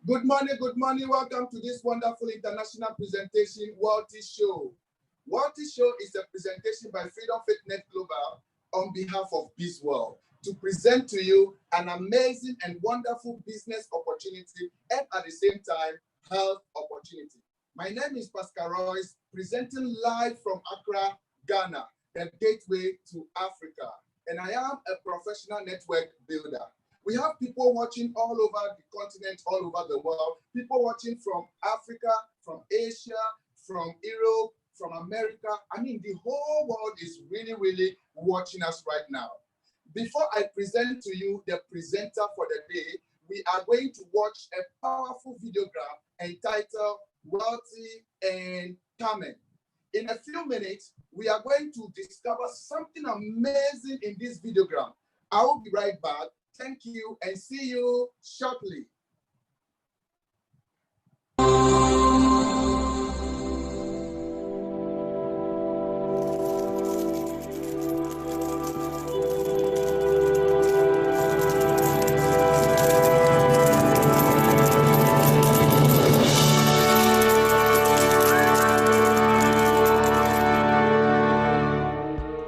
Good morning. Welcome to this wonderful international presentation, Weltyshow. Weltyshow is a presentation by Freedom Faith Net Global on behalf of Biz World to present to you an amazing and wonderful business opportunity and at the same time, health opportunity. My name is Pascal Royce, presenting live from Accra, Ghana, the gateway to Africa. And I am a professional network builder. We have people watching all over the continent, all over the world, people watching from Africa, from Asia, from Europe, from America. I mean, the whole world is really watching us right now. Before I present to you the presenter for the day, we are going to watch a powerful videogram entitled Wealthy and Carmen. In a few minutes, we are going to discover something amazing in this videogram. I will be right back. Thank you and see you shortly.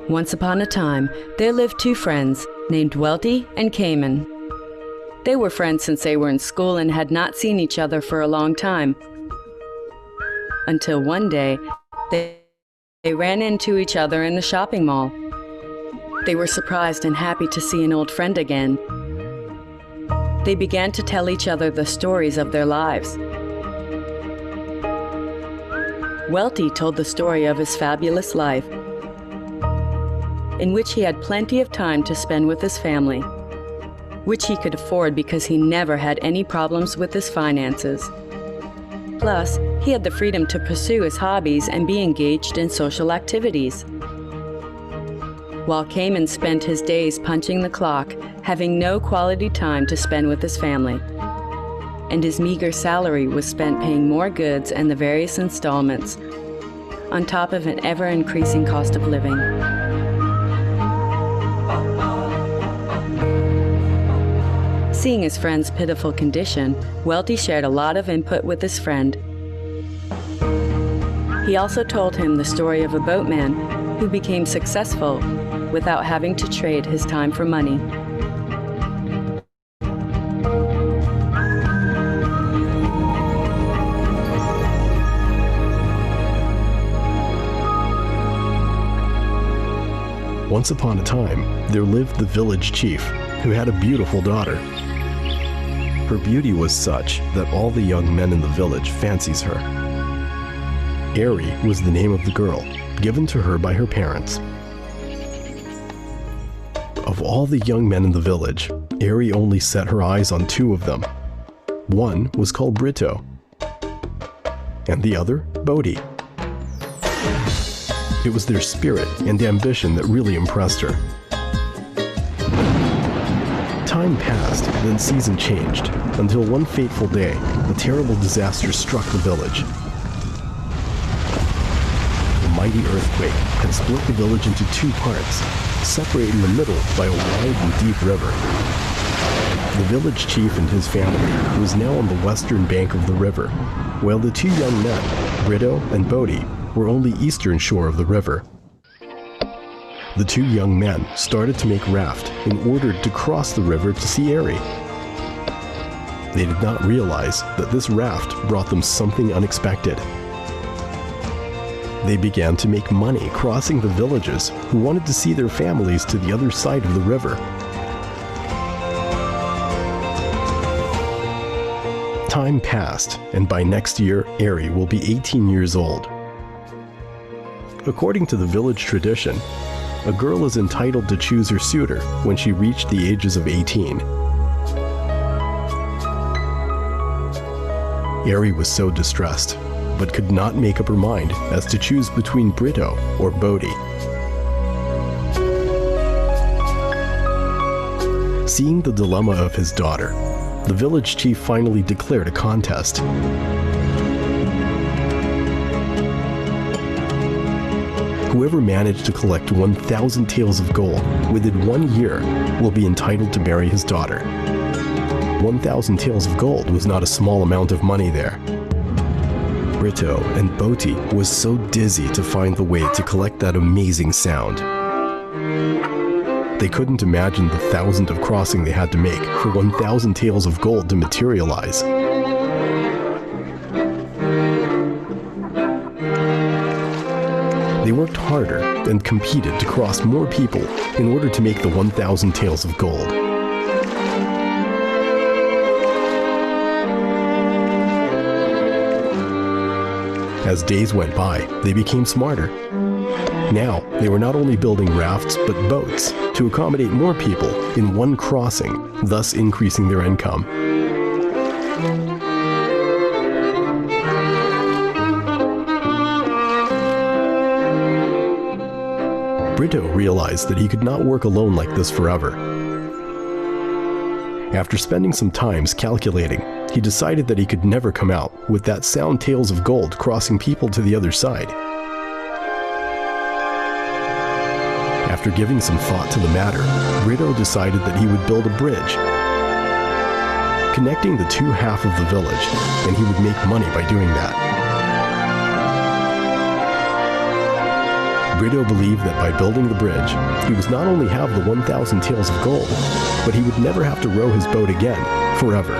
Once upon a time, there lived two friends named Welty and Cayman. They were friends since they were in school and had not seen each other for a long time. Until one day, they ran into each other in the shopping mall. They were surprised and happy to see an old friend again. They began to tell each other the stories of their lives. Welty told the story of his fabulous life, in which he had plenty of time to spend with his family, which he could afford because he never had any problems with his finances. Plus, he had the freedom to pursue his hobbies and be engaged in social activities. While Cayman spent his days punching the clock, having no quality time to spend with his family, and his meager salary was spent paying more goods and the various installments, on top of an ever-increasing cost of living. Seeing his friend's pitiful condition, Welty shared a lot of input with his friend. He also told him the story of a boatman who became successful without having to trade his time for money. Once upon a time, there lived the village chief, who had a beautiful daughter. Her beauty was such that all the young men in the village fancies her. Ari was the name of the girl, given to her by her parents. Of all the young men in the village, Ari only set her eyes on two of them. One was called Brito, and the other, Bodhi. It was their spirit and ambition that really impressed her. Time passed, then season changed, until one fateful day, a terrible disaster struck the village. A mighty earthquake had split the village into two parts, separated in the middle by a wide and deep river. The village chief and his family was now on the western bank of the river, while the two young men, Brito and Bodhi, were on the eastern shore of the river. The two young men started to make raft in order to cross the river to see Ari. They did not realize that this raft brought them something unexpected. They began to make money crossing the villages who wanted to see their families to the other side of the river. Time passed, and by next year, Ari will be 18 years old. According to the village tradition, a girl is entitled to choose her suitor when she reached the ages of 18. Ari was so distressed, but could not make up her mind as to choose between Brito or Bodhi. Seeing the dilemma of his daughter, the village chief finally declared a contest. Whoever managed to collect 1,000 taels of gold within 1 year will be entitled to marry his daughter. 1,000 taels of gold was not a small amount of money there. Brito and Boti was so dizzy to find the way to collect that amazing sound. They couldn't imagine the thousands of crossing they had to make for 1,000 taels of gold to materialize. They worked harder and competed to cross more people in order to make the 1,000 taels of gold. As days went by, they became smarter. Now, they were not only building rafts but boats to accommodate more people in one crossing, thus increasing their income. Brito realized that he could not work alone like this forever. After spending some time calculating, he decided that he could never come out with that sound taels of gold crossing people to the other side. After giving some thought to the matter, Brito decided that he would build a bridge, connecting the two halves of the village, and he would make money by doing that. Brito believed that by building the bridge, he would not only have the 1,000 taels of gold, but he would never have to row his boat again, forever.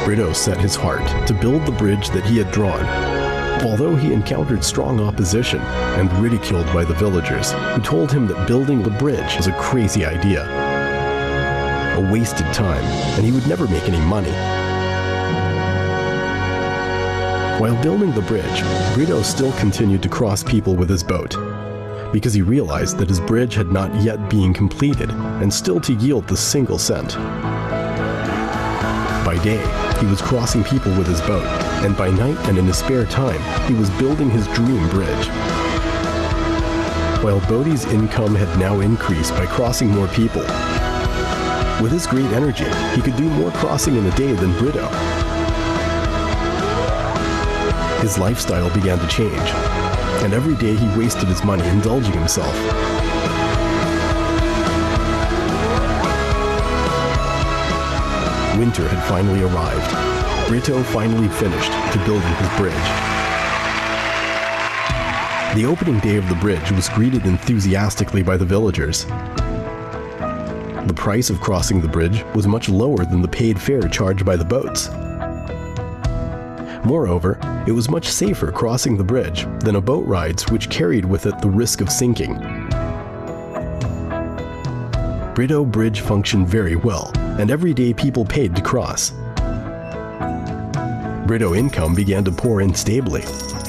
Brito set his heart to build the bridge that he had drawn, although he encountered strong opposition and ridiculed by the villagers, who told him that building the bridge was a crazy idea, a wasted time, and he would never make any money. While building the bridge, Brito still continued to cross people with his boat, because he realized that his bridge had not yet been completed and still to yield the single cent. By day, he was crossing people with his boat, and by night and in his spare time, he was building his dream bridge. While Boti's income had now increased by crossing more people, with his great energy, he could do more crossing in a day than Brito. His lifestyle began to change, and every day he wasted his money indulging himself. Winter had finally arrived. Brito finally finished to building his bridge. The opening day of the bridge was greeted enthusiastically by the villagers. The price of crossing the bridge was much lower than the paid fare charged by the boats. Moreover, it was much safer crossing the bridge than a boat ride which carried with it the risk of sinking. Brito Bridge functioned very well, and every day people paid to cross. Brito income began to pour in stably.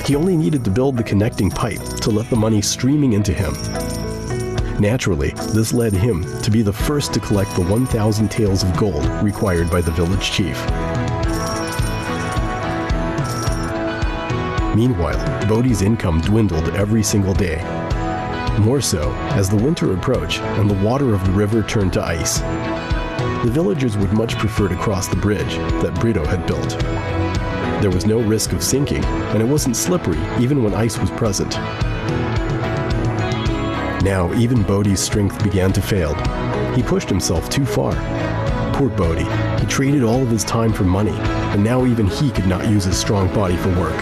He only needed to build the connecting pipe to let the money streaming into him. Naturally, this led him to be the first to collect the 1,000 taels of gold required by the village chief. Meanwhile, Boti's income dwindled every single day. More so as the winter approached and the water of the river turned to ice. The villagers would much prefer to cross the bridge that Brito had built. There was no risk of sinking, and it wasn't slippery even when ice was present. Now, even Boti's strength began to fail. He pushed himself too far. Poor Boti, he traded all of his time for money, and now even he could not use his strong body for work.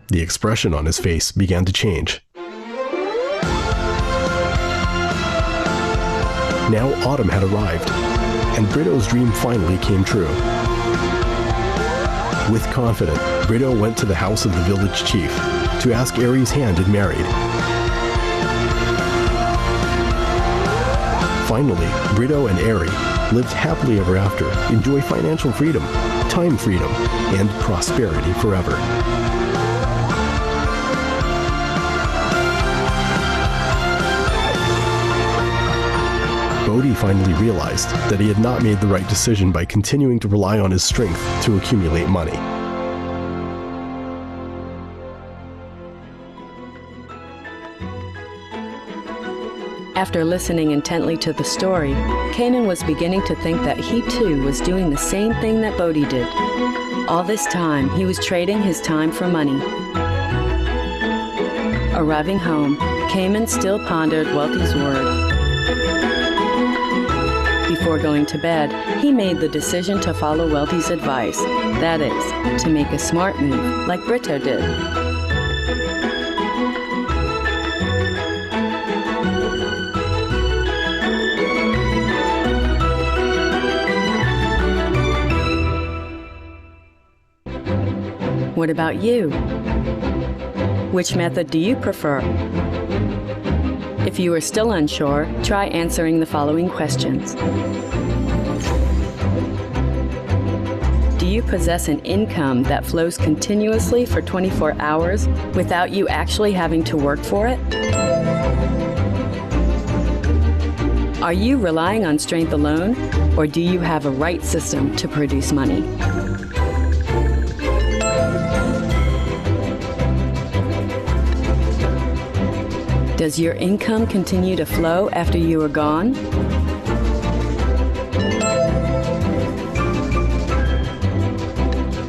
The expression on his face began to change. Now autumn had arrived, and Brito's dream finally came true. With confidence, Brito went to the house of the village chief to ask Ari's hand in marriage. Finally, Brito and Ari lived happily ever after, enjoy financial freedom, time freedom, and prosperity forever. Boti finally realized that he had not made the right decision by continuing to rely on his strength to accumulate money. After listening intently to the story, Kanan was beginning to think that he too was doing the same thing that Boti did. All this time, he was trading his time for money. Arriving home, Kanan still pondered Welty's word. before going to bed, he made the decision to follow Welty's advice. That is, to make a smart move, like Brito did. What about you? Which method do you prefer? If you are still unsure, try answering the following questions. Do you possess an income that flows continuously for 24 hours without you actually having to work for it? Are you relying on strength alone, or do you have a right system to produce money? Does your income continue to flow after you are gone?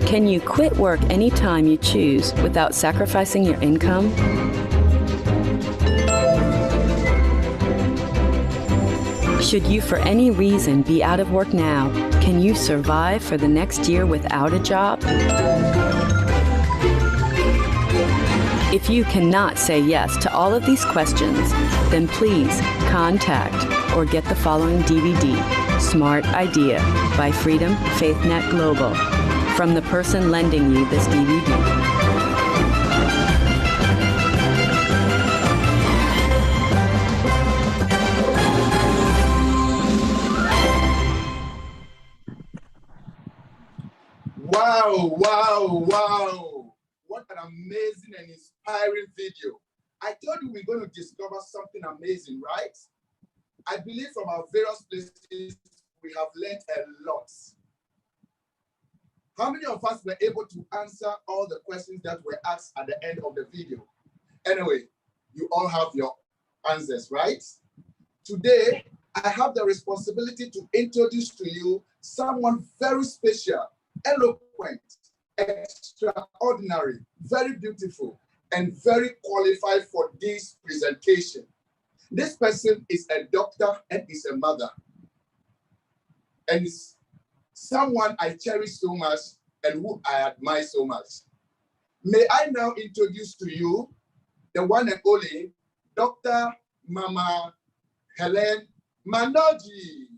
Can you quit work anytime you choose without sacrificing your income? Should you for any reason be out of work now, can you survive for the next year without a job? If you cannot say yes to all of these questions, then please contact or get the following DVD, Smart Idea by Freedom Faith Net Global, from the person lending you this DVD. Wow, wow, wow. What an amazing and inspiring video. I told you we're going to discover something amazing, right? I believe from our various places, we have learned a lot. How many of us were able to answer all the questions that were asked at the end of the video? Anyway, you all have your answers, right? Today, I have the responsibility to introduce to you someone very special, eloquent, extraordinary, very beautiful, and very qualified for this presentation. This person is a doctor and is a mother, and is someone I cherish so much and who I admire so much. May I now introduce to you the one and only Dr. Mama Helen Manoji.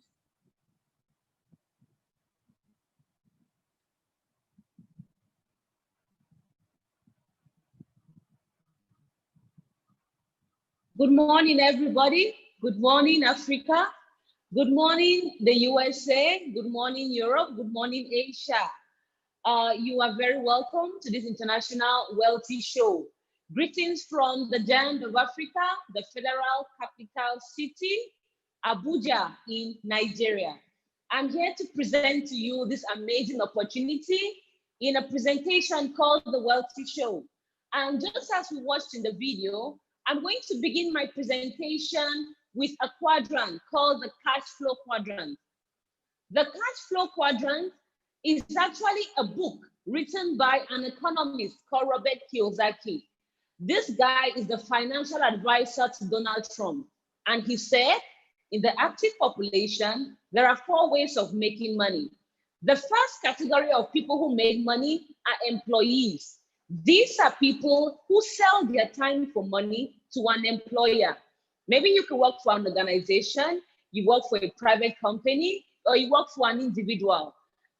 Good morning, everybody. Good morning, Africa. Good morning, the USA. Good morning, Europe. Good morning, Asia. You are very welcome to this international Welty show. Greetings from the giant of Africa, the federal capital city, Abuja in Nigeria. I'm here to present to you this amazing opportunity in a presentation called the Welty Show. And just as we watched in the video, I'm going to begin my presentation with a quadrant called the cash flow quadrant. The cash flow quadrant is actually a book written by an economist called Robert Kiyosaki. This guy is the financial advisor to Donald Trump. And he said, in the active population, there are 4 ways of making money. The first category of people who make money are employees. These are people who sell their time for money to an employer. Maybe you can work for an organization, you work for a private company, or you work for an individual.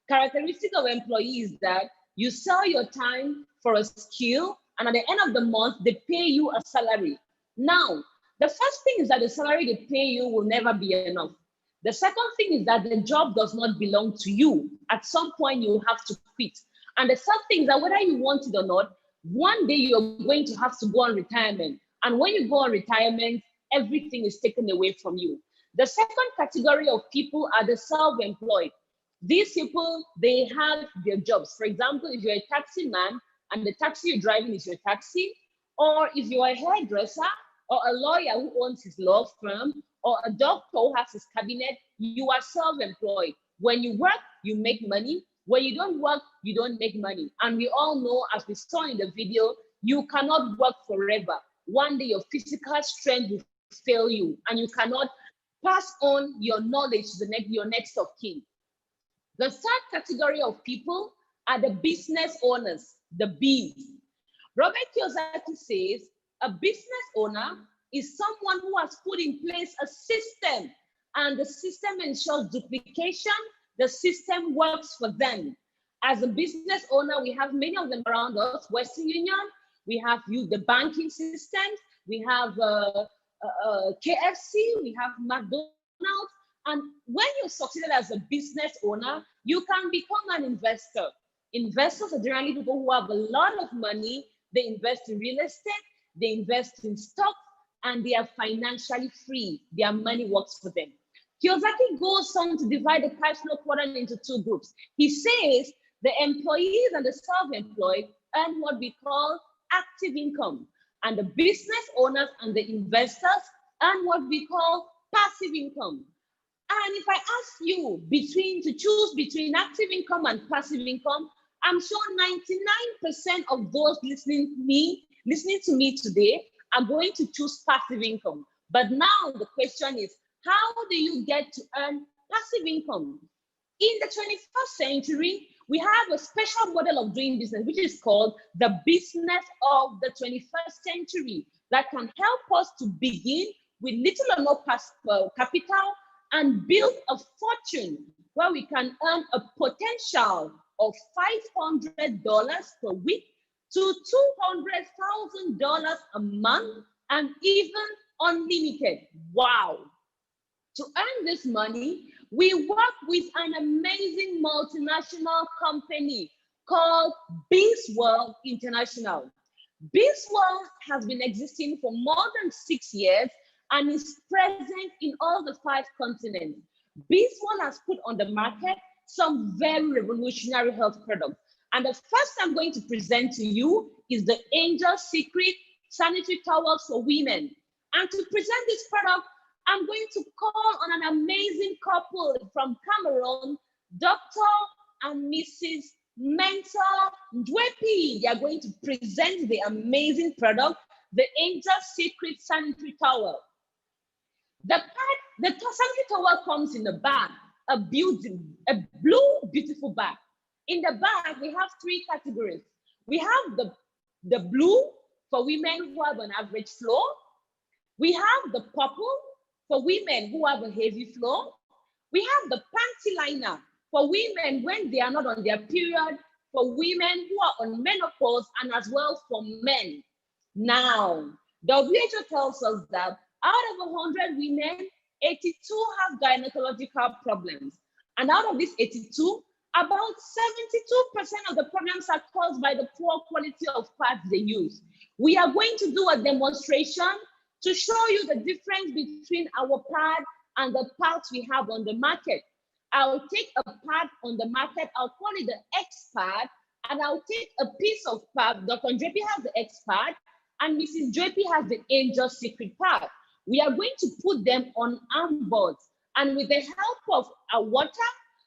Characteristic of employees is that you sell your time for a skill, and at the end of the month, they pay you a salary. Now, the first thing is that the salary they pay you will never be enough. The second thing is that the job does not belong to you. At some point, you have to quit. And the third thing is that whether you want it or not, one day you're going to have to go on retirement. And when you go on retirement, everything is taken away from you. The second category of people are the self-employed. These people, they have their jobs. For example, if you're a taxi man and the taxi you're driving is your taxi, or if you're a hairdresser or a lawyer who owns his law firm, or a doctor who has his cabinet, you are self-employed. When you work, you make money. When you don't work, you don't make money. And we all know, as we saw in the video, you cannot work forever. One day your physical strength will fail you and you cannot pass on your knowledge to your next of kin. The third category of people are the business owners, the Bs. Robert Kiyosaki says a business owner is someone who has put in place a system, and the system ensures duplication. The system works for them. As a business owner, we have many of them around us. Western Union, we have the banking systems, we have KFC, we have McDonald's. And when you're succeeded as a business owner, you can become an investor. Investors are generally people who have a lot of money. They invest in real estate, they invest in stock, and they are financially free. Their money works for them. Kiyosaki goes on to divide the cash flow quadrant into two groups. He says the employees and the self-employed earn what we call active income, and the business owners and the investors earn what we call passive income. And if I ask you to choose between active income and passive income, I'm sure 99% of those listening to me today are going to choose passive income. But now the question is, how do you get to earn passive income? In the 21st century, we have a special model of doing business, which is called the business of the 21st century, that can help us to begin with little or no capital and build a fortune where we can earn a potential of $500 per week to $200,000 a month, and even unlimited. Wow. To earn this money, we work with an amazing multinational company called BizWorld International. BizWorld has been existing for more than 6 years and is present in all the 5 continents. BizWorld has put on the market some very revolutionary health products. And the first I'm going to present to you is the Angel Secret sanitary towels for women. And to present this product, I'm going to call on an amazing couple from Cameroon, Dr. and Mrs. Mentor Ndwepi. They are going to present the amazing product, the Angel Secret sanitary towel. The sanitary towel comes in a bag, a blue, beautiful bag. In the bag, we have 3 categories. We have the blue for women who have an average flow. We have the purple for women who have a heavy flow. We have the panty liner for women when they are not on their period, for women who are on menopause, and as well for men. Now, WHO tells us that out of 100 women, 82 have gynecological problems. And out of these 82, about 72% of the problems are caused by the poor quality of pads they use. We are going to do a demonstration to show you the difference between our pad and the pads we have on the market. I'll take a pad on the market, I'll call it the X pad, and I'll take a piece of pad. Dr. Ndwepi has the X pad, and Mrs. Ndwepi has the Angel Secret pad. We are going to put them on arm boards, and with the help of a water,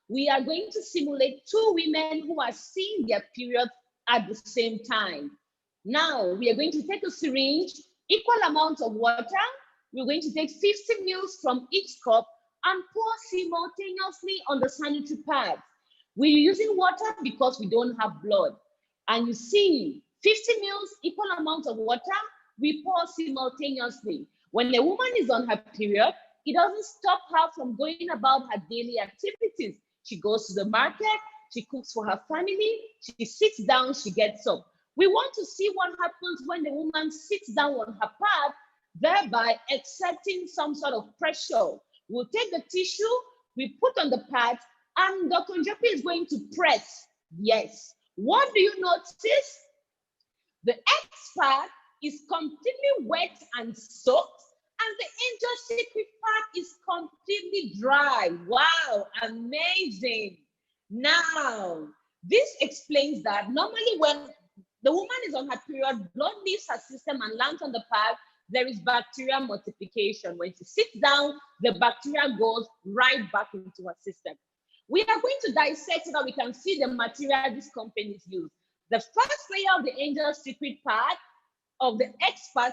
we are going to simulate 2 women who are seeing their period at the same time. Now, we are going to take a syringe, equal amount of water. We're going to take 50 ml from each cup and pour simultaneously on the sanitary pads. We're using water because we don't have blood. And you see, 50 ml, equal amount of water, we pour simultaneously. When a woman is on her period, it doesn't stop her from going about her daily activities. She goes to the market, she cooks for her family, she sits down, she gets up. We want to see what happens when the woman sits down on her pad, thereby exerting some sort of pressure. We'll take the tissue, we put on the pad, and Dr. Ndwepi is going to press. Yes. What do you notice? The X pad is completely wet and soaked, and the Angel Secret pad is completely dry. Wow, amazing. Now, this explains that normally when the woman is on her period, blood leaves her system and lands on the pad, there is bacterial multiplication. When she sits down, the bacteria goes right back into her system. We are going to dissect so that we can see the material these companies use. The first layer of the Angel Secret pad, of the X pad,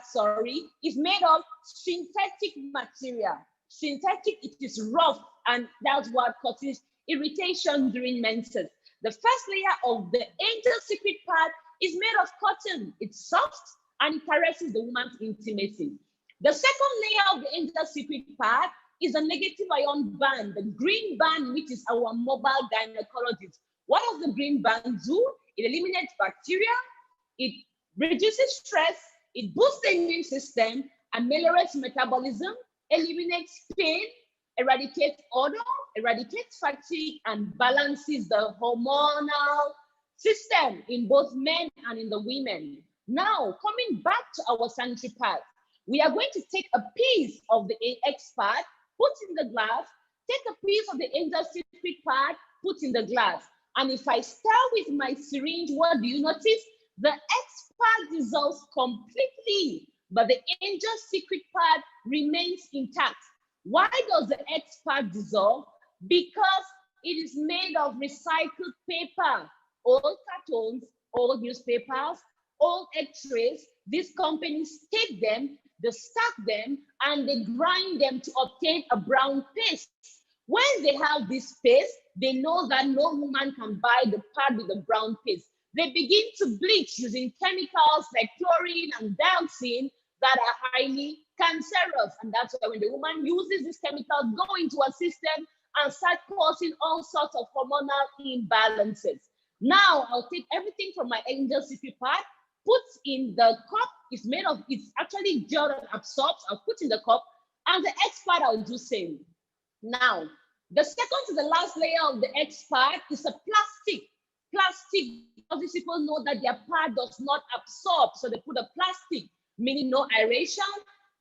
is made of synthetic material. Synthetic, it is rough, and that's what causes irritation during menses. The first layer of the angel secret pad is made of cotton. It's soft and it caresses the woman's intimacy. The second layer of the angel secret pad is a negative ion band, the green band, which is our mobile gynecologist. What does the green band do? It eliminates bacteria, it reduces stress, it boosts the immune system, ameliorates metabolism, eliminates pain, eradicates odor, eradicates fatigue, and balances the hormonal system in both men and in the women. Now, coming back to our sanitary pads, we are going to take a piece of the X pad, put in the glass, take a piece of the angel secret pad, put in the glass. And if I stir with my syringe, what do you notice? The X pad dissolves completely, but the angel secret pad remains intact. Why does the X pad dissolve? Because it is made of recycled paper, old cartons, old newspapers, old X-rays. These companies take them, they stack them, and they grind them to obtain a brown paste. When they have this paste, they know that no woman can buy the pad with the brown paste. They begin to bleach using chemicals like chlorine and dioxin that are highly cancerous. And that's why when the woman uses these chemicals, go into a system and start causing all sorts of hormonal imbalances. Now, I'll take everything from my angel secret pad, put in the cup. It's made of, it's actually gel that absorbs. I'll put in the cup, and the X pad I'll do same. Now, the second to the last layer of the X pad is a plastic. All these people know that their pad does not absorb, so they put a plastic, meaning no aeration,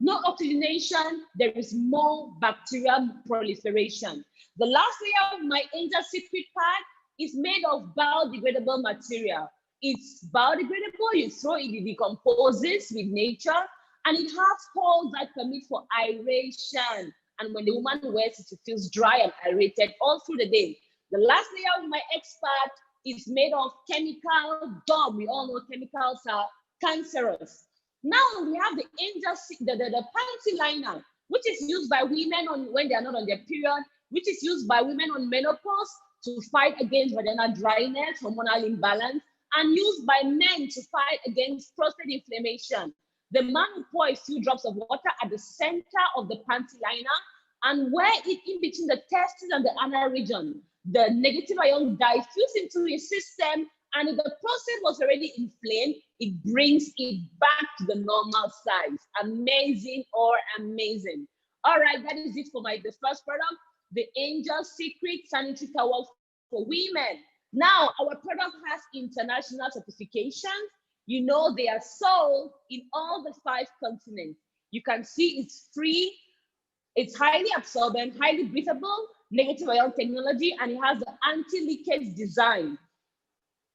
no oxygenation. There is more bacterial proliferation. The last layer of my angel secret pad is made of biodegradable material. It's biodegradable, you throw it, it decomposes with nature, and it has holes that permit for aeration. And when the woman wears it, it feels dry and aerated all through the day. The last layer of my X pad is made of chemical gum. We all know chemicals are cancerous. Now we have the angel, the panty liner, which is used by women when they are not on their period, which is used by women on menopause to fight against vaginal dryness, hormonal imbalance, and used by men to fight against prostate inflammation. The man will pour a few drops of water at the center of the panty liner and wear it in between the testes and the anal region. The negative ion diffuse into his system, and if the prostate was already inflamed, it brings it back to the normal size. Amazing or amazing. All right, that is it for the first product, the Angel Secret Sanitary Towel for women. Now, our product has international certifications. You know, they are sold in all the 5 continents. You can see it's free, it's highly absorbent, highly breathable, negative ion technology, and it has the anti-leakage design.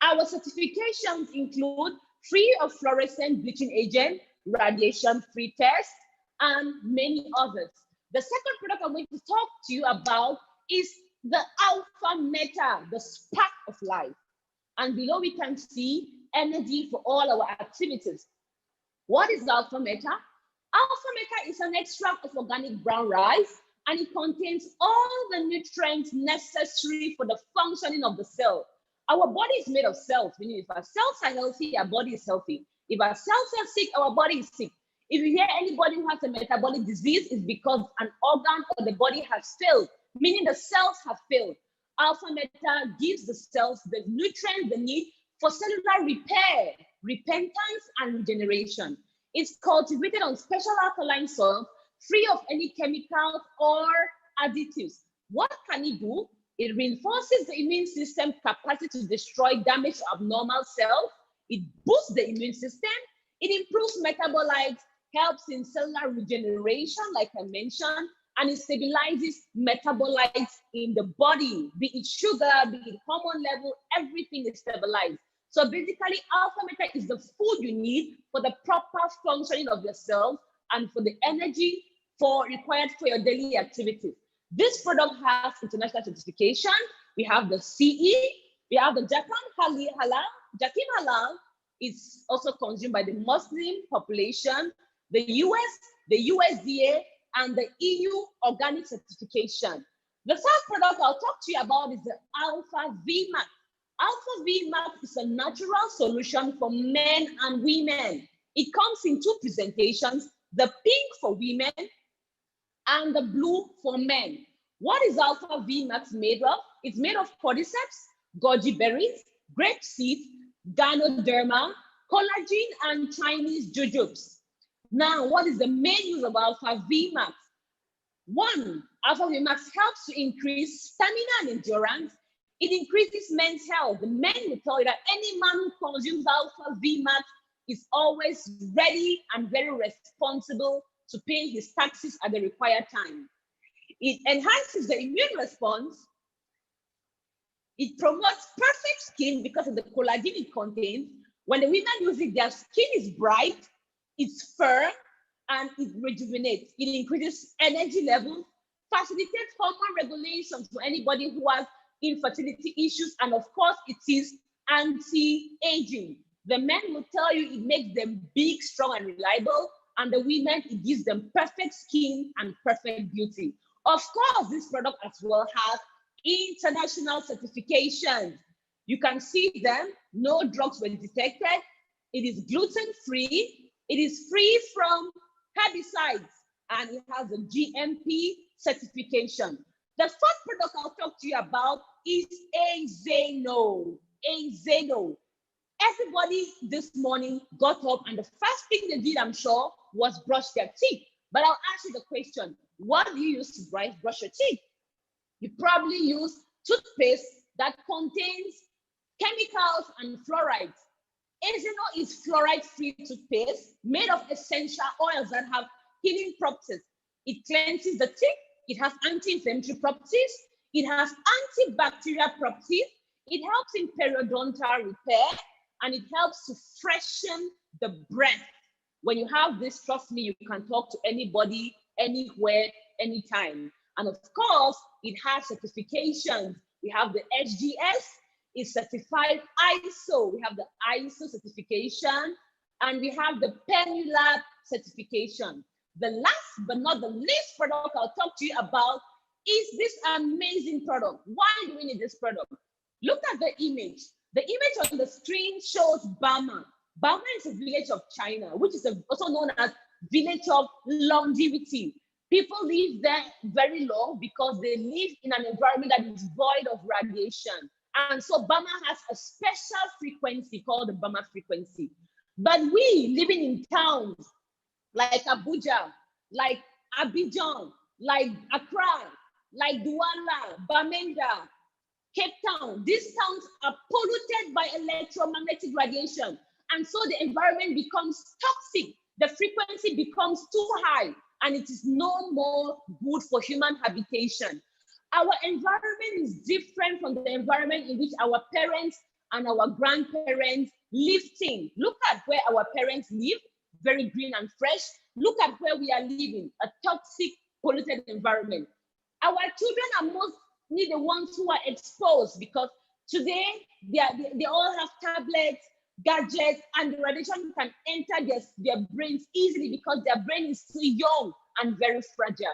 Our certifications include free of fluorescent bleaching agent, radiation-free test, and many others. The second product I'm going to talk to you about is the Alpha Meta, the spark of life. And below we can see energy for all our activities. What is Alpha Meta? Alpha Meta is an extract of organic brown rice, and it contains all the nutrients necessary for the functioning of the cell. Our body is made of cells, meaning if our cells are healthy, our body is healthy. If our cells are sick, our body is sick. If you hear anybody who has a metabolic disease, it's because an organ or the body has failed, meaning the cells have failed. Alpha Meta gives the cells the nutrients they need for cellular repair, repentance, and regeneration. It's cultivated on special alkaline soil, free of any chemicals or additives. What can it do? It reinforces the immune system capacity to destroy damaged abnormal cells. It boosts the immune system. It improves metabolites, helps in cellular regeneration, like I mentioned, and it stabilizes metabolites in the body, be it sugar, be it hormone level, everything is stabilized. So basically, Alpha Meta is the food you need for the proper functioning of your cells and for the energy required for your daily activities. This product has international certification. We have the CE, we have the Japan Halal. Japan Halal is also consumed by the Muslim population. The US, the USDA, and the EU organic certification. The third product I'll talk to you about is the Alpha VMAX. Alpha VMAX is a natural solution for men and women. It comes in two presentations, the pink for women and the blue for men. What is Alpha VMAX made of? It's made of cordyceps, goji berries, grape seeds, ganoderma, collagen, and Chinese jujubes. Now, what is the main use of Alpha VMAX? One, Alpha VMAX helps to increase stamina and endurance. It increases men's health. The men will tell you that any man who consumes Alpha VMAX is always ready and very responsible to pay his taxes at the required time. It enhances the immune response. It promotes perfect skin because of the collagen it contains. When the women use it, their skin is bright, it's firm, and it rejuvenates. It increases energy levels, facilitates hormone regulation for anybody who has infertility issues, and of course, it is anti-aging. The men will tell you it makes them big, strong, and reliable, and the women, it gives them perfect skin and perfect beauty. Of course, this product as well has international certifications. You can see them, no drugs were detected. It is gluten-free. It is free from herbicides, and it has a GMP certification. The first product I'll talk to you about is Azeno. Azeno. Everybody this morning got up, and the first thing they did, I'm sure, was brush their teeth. But I'll ask you the question, what do you use to brush your teeth? You probably use toothpaste that contains chemicals and fluorides. Azeno is fluoride-free toothpaste made of essential oils that have healing properties. It cleanses the teeth. It has anti-inflammatory properties. It has antibacterial properties. It helps in periodontal repair, and it helps to freshen the breath. When you have this, trust me, you can talk to anybody, anywhere, anytime. And of course, it has certifications. We have the HGS, it's certified ISO. We have the ISO certification, and we have the Penulab certification. The last but not the least product I'll talk to you about is this amazing product. Why do we need this product? Look at the image. The image on the screen shows Burma. Burma is a village of China, which is also known as village of longevity. People live there very long because they live in an environment that is void of radiation. And so Burma has a special frequency called the Burma frequency. But we living in towns like Abuja, like Abidjan, like Accra, like Douala, Bamenda, Cape Town, these towns are polluted by electromagnetic radiation. And so the environment becomes toxic. The frequency becomes too high, and it is no more good for human habitation. Our environment is different from the environment in which our parents and our grandparents lived in. Look at where our parents live, very green and fresh. Look at where we are living, a toxic, polluted environment. Our children are mostly the ones who are exposed because today they all have tablets, gadgets, and the radiation can enter their brains easily because their brain is still young and very fragile.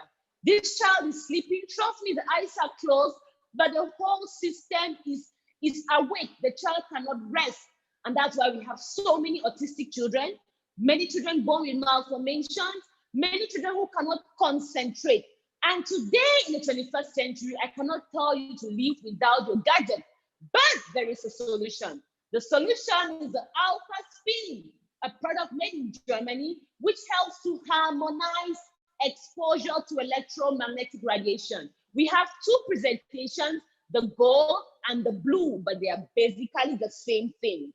This child is sleeping. Trust me, the eyes are closed, but the whole system is awake. The child cannot rest. And that's why we have so many autistic children, many children born with malformations, many children who cannot concentrate. And today in the 21st century, I cannot tell you to live without your gadget, but there is a solution. The solution is the Alpha Spin, a product made in Germany, which helps to harmonize exposure to electromagnetic radiation. We have two presentations, the gold and the blue, but they are basically the same thing.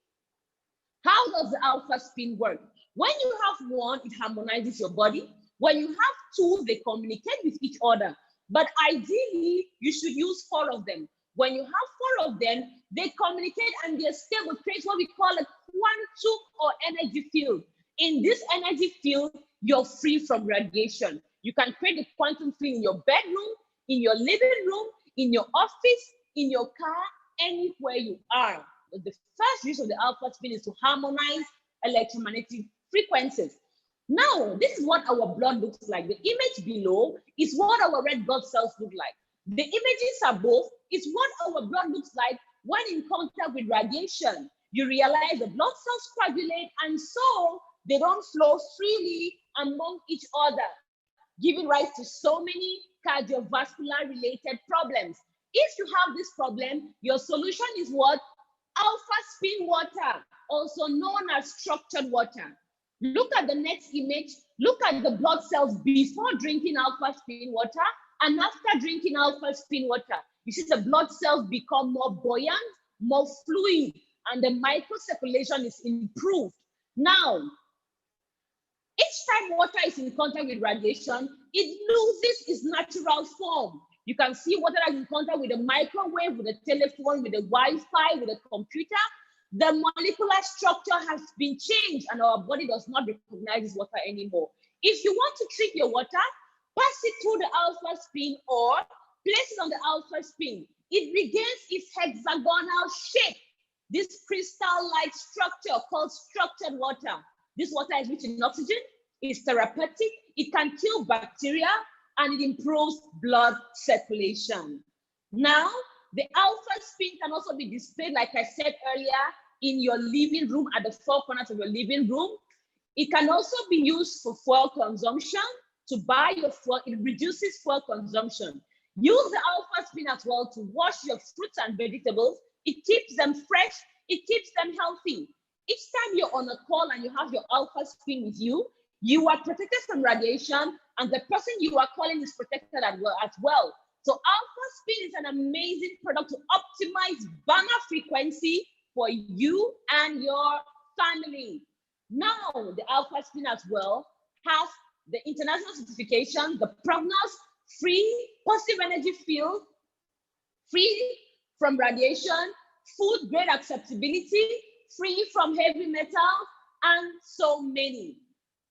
How does the Alpha Spin work? When you have one, it harmonizes your body. When you have two, they communicate with each other. But ideally, you should use 4 of them. When you have 4 of them, they communicate and they're stable, create what we call a quantum or energy field. In this energy field, you're free from radiation. You can create a quantum field in your bedroom, in your living room, in your office, in your car, anywhere you are. The first use of the Alpha Spin is to harmonize electromagnetic frequencies. Now, this is what our blood looks like. The image below is what our red blood cells look like. The images above is what our blood looks like when in contact with radiation. You realize the blood cells coagulate, and so they don't flow freely among each other, giving rise to so many cardiovascular related problems. If you have this problem, your solution is what? Alpha spin water, also known as structured water. Look at the next image. Look at the blood cells before drinking alpha spin water and after drinking alpha spin water. You see the blood cells become more buoyant, more fluid, and the microcirculation is improved. Now, each time water is in contact with radiation, it loses its natural form. You can see water that is in contact with the microwave, with the telephone, with the Wi-Fi, with the computer. The molecular structure has been changed and our body does not recognize this water anymore. If you want to treat your water, pass it through the alpha spin or place it on the alpha spin. It regains its hexagonal shape, this crystal-like structure called structured water. This water is rich in oxygen, it's therapeutic, it can kill bacteria, and it improves blood circulation. Now, the alpha spin can also be displayed, like I said earlier, in your living room, at the four corners of your living room. It can also be used for fuel consumption, to buy your fuel. It reduces fuel consumption. Use the alpha spin as well to wash your fruits and vegetables. It keeps them fresh, it keeps them healthy. Each time you're on a call and you have your alpha spin with you, you are protected from radiation, and the person you are calling is protected as well. So alpha spin is an amazing product to optimize burner frequency for you and your family. Now, the alpha spin as well has the international certification, the Prognos free positive energy field, free from radiation, food grade acceptability, free from heavy metals, and so many.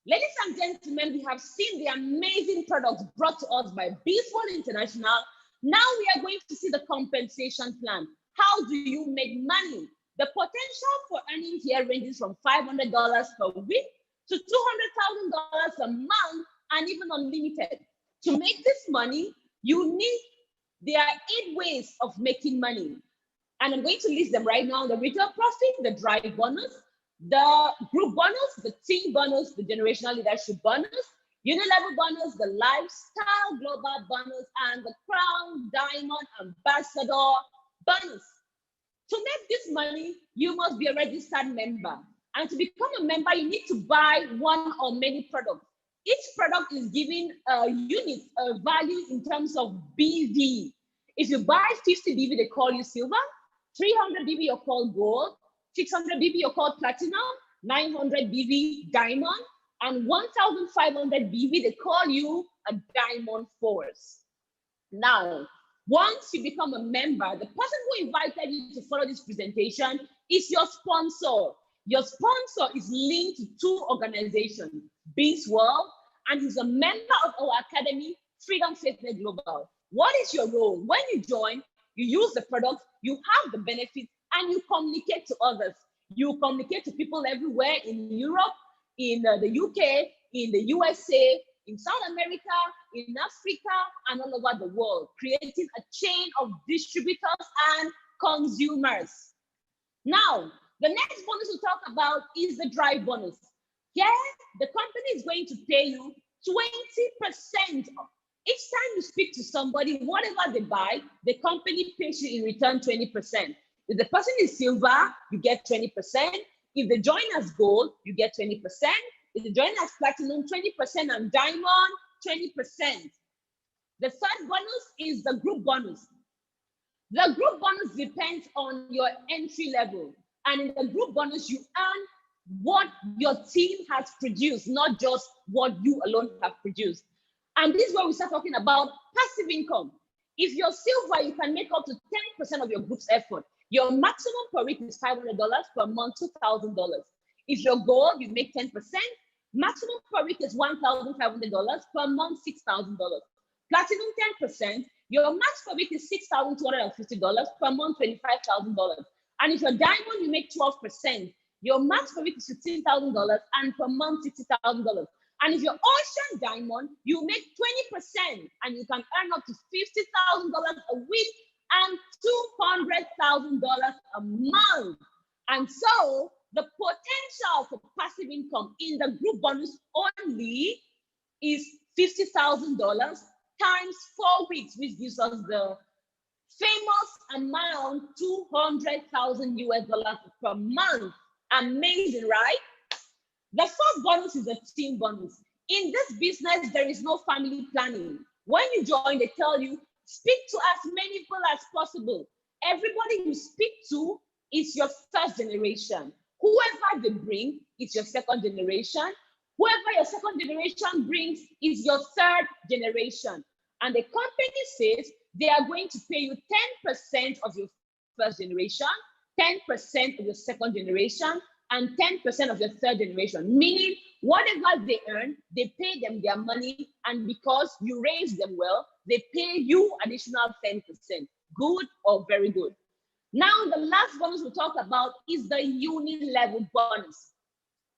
Ladies and gentlemen, we have seen the amazing products brought to us by BizWorld International. Now we are going to see the compensation plan. How do you make money? The potential for earning here ranges from $500 per week to $200,000 a month, and even unlimited. To make this money, there are 8 ways of making money. And I'm going to list them right now: the retail profit, the drive bonus, the group bonus, the team bonus, the generational leadership bonus, unilevel bonus, the lifestyle global bonus, and the crown diamond ambassador bonus. To make this money, you must be a registered member. And to become a member, you need to buy one or many products. Each product is given a unit, a value in terms of BV. If you buy 50 BV, they call you silver. 300 BV, you're called gold. 600 BV, you're called platinum. 900 BV, diamond. And 1,500 BV, they call you a diamond force. Now, once you become a member, the person who invited you to follow this presentation is your sponsor. Your sponsor is linked to 2 organizations, BizWorld, and he's a member of our academy, Freedom Faith Net Global. What is your role? When you join, you use the product, you have the benefits, and you communicate to others. You communicate to people everywhere in Europe, in the UK, in the USA, in South America, in Africa, and all over the world, creating a chain of distributors and consumers. Now, the next bonus we'll talk about is the drive bonus. Here, the company is going to pay you 20%. Each time you speak to somebody, whatever they buy, the company pays you in return 20%. If the person is silver, you get 20%. If they join as gold, you get 20%. If they join as platinum, 20%, and diamond, 20%. The third bonus is the group bonus. The group bonus depends on your entry level. And in the group bonus, you earn what your team has produced, not just what you alone have produced. And this is where we start talking about passive income. If you're silver, you can make up to 10% of your group's effort. Your maximum per week is $500, per month, $2,000. If you're gold, you make 10%. Maximum per week is $1,500, per month, $6,000. Platinum, 10%. Your max per week is $6,250, per month, $25,000. And if you're diamond, you make 12%. Your max per week is $15,000, and per month, $60,000. And if you're Ocean Diamond, you make 20% and you can earn up to $50,000 a week and $200,000 a month. And so the potential for passive income in the group bonus only is $50,000 times 4 weeks, which gives us the famous amount, 200,000 US dollars per month. Amazing, right? The first bonus is a team bonus. In this business, there is no family planning. When you join, they tell you, speak to as many people as possible. Everybody you speak to is your first generation. Whoever they bring is your second generation. Whoever your second generation brings is your third generation. And the company says they are going to pay you 10% of your first generation, 10% of your second generation, and 10% of your third generation, meaning whatever they earn, they pay them their money, and because you raise them well, they pay you additional 10%. Good or very good. Now, the last bonus we'll talk about is the uni-level bonus.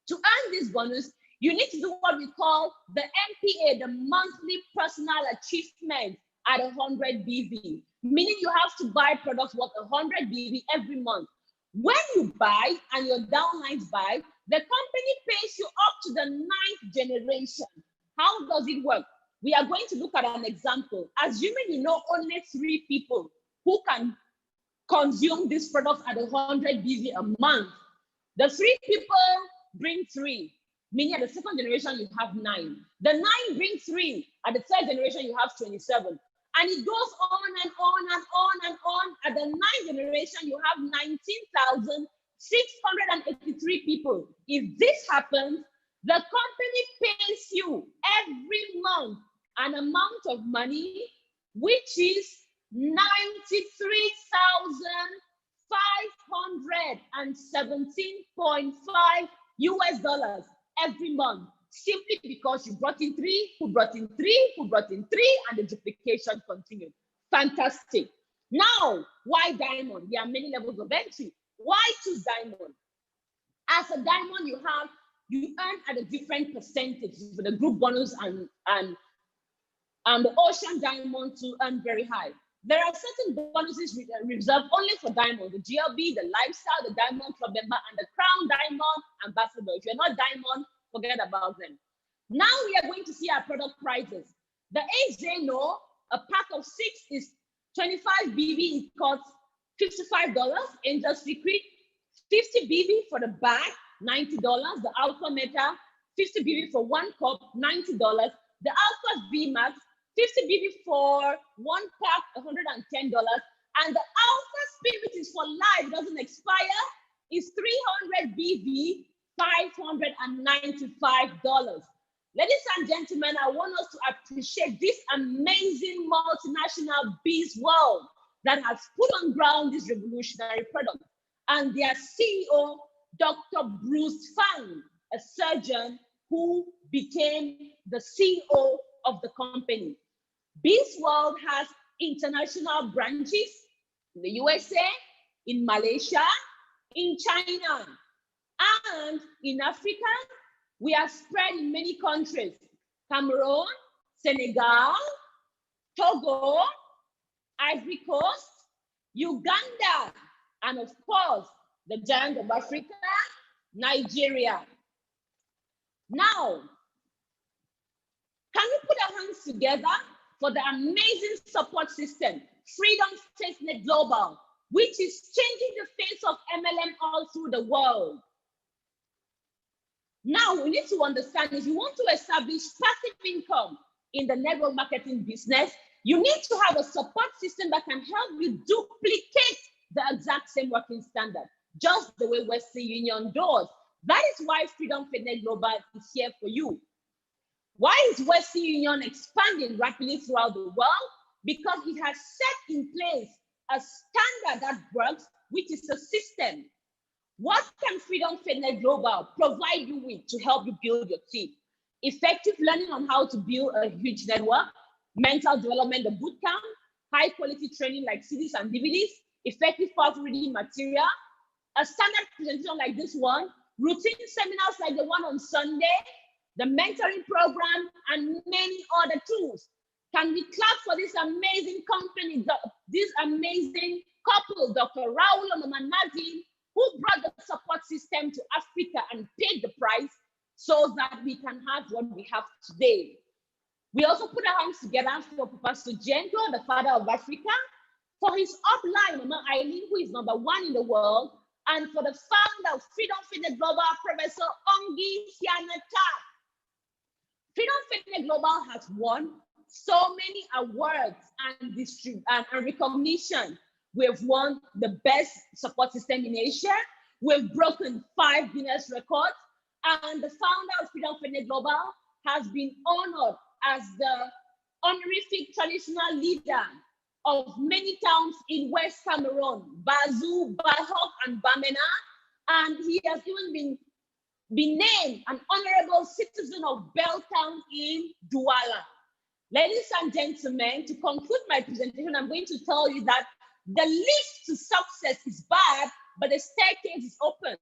To earn this bonus, you need to do what we call the MPA, the monthly personal achievement at 100 BV, meaning you have to buy products worth 100 BV every month. When you buy and your downlines buy, the company pays you up to the 9th generation. How does it work? We are going to look at an example. Assuming you know only 3 people who can consume this product at 100 BV a month. The 3 people bring 3, meaning at the second generation you have 9. The 9 bring 3, at the third generation you have 27. And it goes on and on and on and on. At the 9th generation, you have 19,683 people. If this happens, the company pays you every month an amount of money, which is 93,517.5 US dollars every month, simply because you brought in 3, who brought in 3, who brought in 3, and the duplication continued. Fantastic. Now, why diamond? There are many levels of entry. Why choose diamond? As a diamond, you earn at a different percentage for the group bonus and the ocean diamond to earn very high. There are certain bonuses reserved only for diamond, the GLB, the lifestyle, the diamond club member, and the crown diamond ambassador. If you're not diamond, forget about them. Now we are going to see our product prices. The AJ No, a pack of 6 is 25 BB, it costs $55, Angel Secret, 50 BB for the bag, $90, the Alpha Meta, 50 BB for 1 cup, $90, the Alpha V Max, 50 BB for 1 pack, $110, and the Alpha Speed, which is for life, doesn't expire, is 300 BB, $595. Ladies and gentlemen, I want us to appreciate this amazing multinational bees world that has put on ground this revolutionary product. And their CEO, Dr. Bruce Fang, a surgeon who became the CEO of the company. Bees World has international branches in the USA, in Malaysia, in China, and in Africa. We are spread in many countries: Cameroon, Senegal, Togo, Ivory Coast, Uganda, and of course, the giant of Africa, Nigeria. Now, can we put our hands together for the amazing support system, Freedom Faith Net Global, which is changing the face of MLM all through the world? Now, we need to understand, if you want to establish passive income in the network marketing business, you need to have a support system that can help you duplicate the exact same working standard, just the way Western Union does. That is why Freedom Faith Net Global is here for you. Why is Western Union expanding rapidly throughout the world? Because it has set in place a standard that works, which is a system. What can Freedom Faith Net Global provide you with to help you build your team? Effective learning on how to build a huge network, mental development, the bootcamp, high quality training like CDs and DVDs, effective powerful reading material, a standard presentation like this one, routine seminars like the one on Sunday, the mentoring program, and many other tools. Can we clap for this amazing company, this amazing couple, Dr. Raul and Mama Nadine, who brought the support system to Africa and paid the price so that we can have what we have today. We also put our hands together for Papa Sugento, the father of Africa, for his upline, Mama Eileen, who is #1 in the world, and for the founder of Freedom Fitness Global, Professor Ongi Sianata. Freedom Fitness Global has won so many awards and recognition. We've won the best support system in Asia. We've broken 5 Guinness records, and the founder of Freedom Fitness Global has been honored as the honorific traditional leader of many towns in West Cameroon, Bazou, Bahok, and Bamena, and he has even been named an honorable citizen of Belltown in Douala. Ladies and gentlemen, to conclude my presentation, I'm going to tell you that the lift to success is bad, but the staircase is open.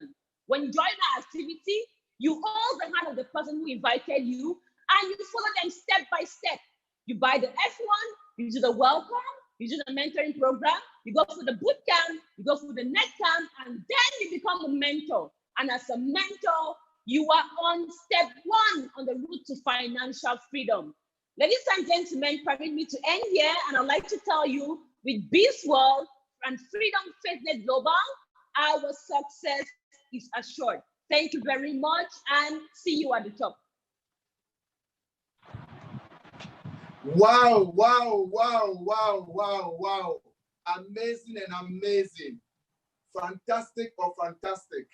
When you join our activity, you hold the hand of the person who invited you, and you follow them step by step. You buy the F1, you do the welcome, you do the mentoring program, you go through the boot camp, you go through the net camp, and then you become a mentor. And as a mentor, you are on step 1 on the route to financial freedom. Ladies and gentlemen, permit me to end here, and I'd like to tell you, with Beast World and Freedom Fitness Global, our success is assured. Thank you very much, and see you at the top. Wow, wow, wow, wow, wow, wow. Amazing and amazing. Fantastic or fantastic.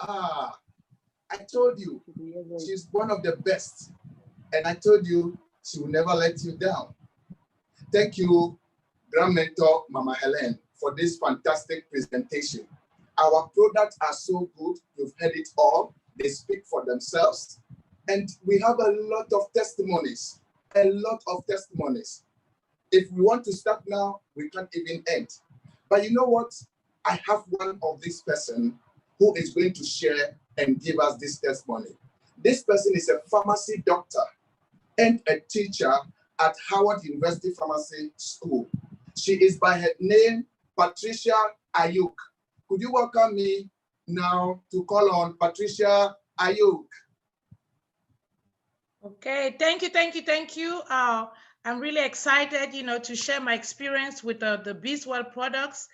I told you, she's one of the best. And I told you, she will never let you down. Thank you, Grand Mentor Mama Helen, for this fantastic presentation. Our products are so good. You've heard it all. They speak for themselves. And we have a lot of testimonies. A lot of testimonies. If we want to start now, we can't even end. But you know what? I have one of this person who is going to share and give us this testimony. This person is a pharmacy doctor and a teacher at Howard University Pharmacy School. She is by her name, Patricia Ayuk. Could you welcome me now to call on Patricia Ayuk? Okay, thank you. I'm really excited, to share my experience with the Beast World products.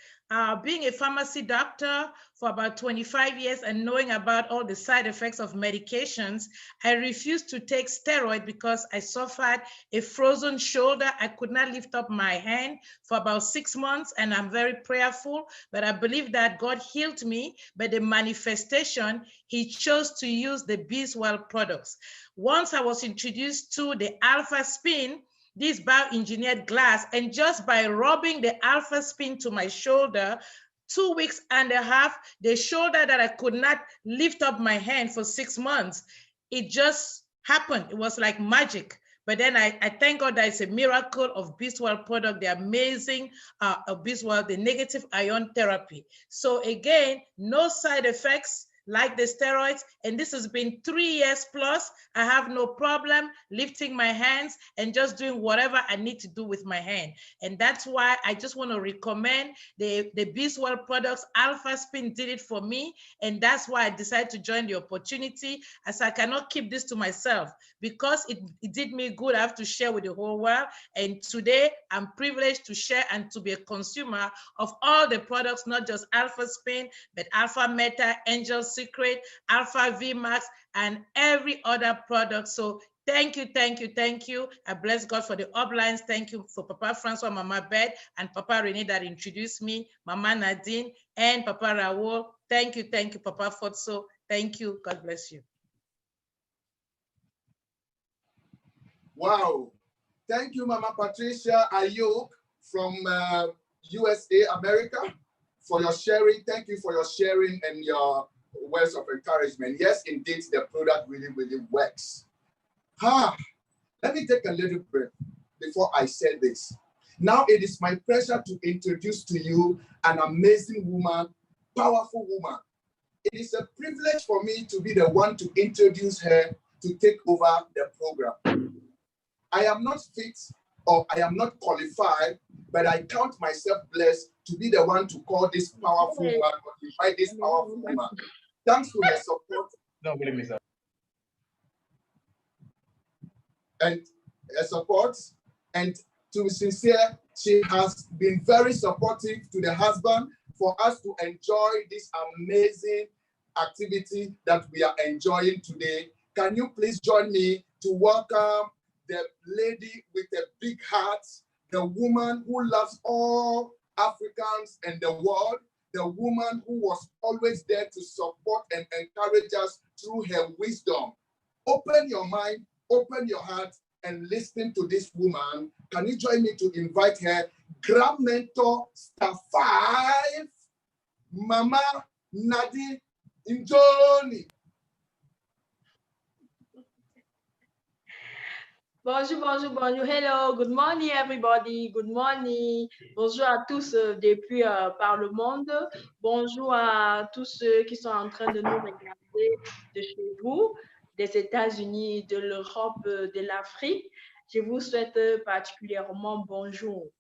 Being a pharmacy doctor for about 25 years and knowing about all the side effects of medications, I refused to take steroid because I suffered a frozen shoulder. I could not lift up my hand for about 6 months, and I'm very prayerful, but I believe that God healed me by the manifestation. He chose to use the Beast World products. Once I was introduced to the Alpha Spin, this bioengineered glass, and just by rubbing the Alpha Spin to my shoulder, 2.5 weeks, the shoulder that I could not lift up my hand for 6 months, it just happened. It was like magic. But then I thank God that it's a miracle of Beast World product, the amazing of Beast World, the negative ion therapy. So again, no side effects like the steroids, and this has been 3 years plus. I have no problem lifting my hands and just doing whatever I need to do with my hand. And that's why I just want to recommend the Beast World products. Alpha Spin did it for me, and that's why I decided to join the opportunity, as I cannot keep this to myself. Because it did me good, I have to share with the whole world. And today I'm privileged to share and to be a consumer of all the products, not just Alpha Spin, but Alpha Meta, Angel Secret, Alpha VMAX, and every other product. So thank you. I bless God for the uplines. Thank you for Papa Francois, Mama Beth, and Papa Rene that introduced me, Mama Nadine, and Papa Raul. Thank you, Papa Fotso. Thank you. God bless you. Wow. Thank you, Mama Patricia Ayuk from USA, America, for your sharing. Thank you for your sharing and your words of encouragement. Yes, indeed, the product really, really works. Let me take a little breath before I say this. Now it is my pleasure to introduce to you an amazing woman, powerful woman. It is a privilege for me to be the one to introduce her to take over the program. I am not fit or I am not qualified, but I count myself blessed to be the one to call this powerful woman or invite this powerful woman. Thanks to her support and her support, and to be sincere, she has been very supportive to the husband for us to enjoy this amazing activity that we are enjoying today. Can you please join me to welcome the lady with a big heart, the woman who loves all Africans and the world, the woman who was always there to support and encourage us through her wisdom. Open your mind, open your heart, and listen to this woman. Can you join me to invite her, Grand Mentor Star 5, Mama Nadine Njoni. Bonjour, bonjour, bonjour. Hello, good morning everybody. Good morning. Bonjour à tous depuis par le monde. Bonjour à tous ceux qui sont en train de nous regarder de chez vous, des États-Unis, de l'Europe, de l'Afrique. Je vous souhaite particulièrement bonjour.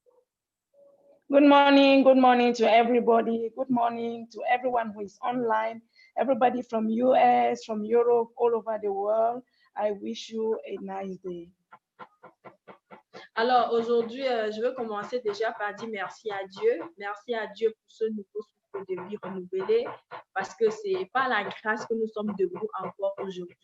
Good morning to everybody. Good morning to everyone who is online, everybody from US, from Europe, all over the world. I wish you a nice day. Alors aujourd'hui, je veux commencer déjà par dire merci à Dieu. Merci à Dieu pour ce nouveau souffle de vie renouvelé, parce que c'est par la grâce que nous sommes debout encore aujourd'hui.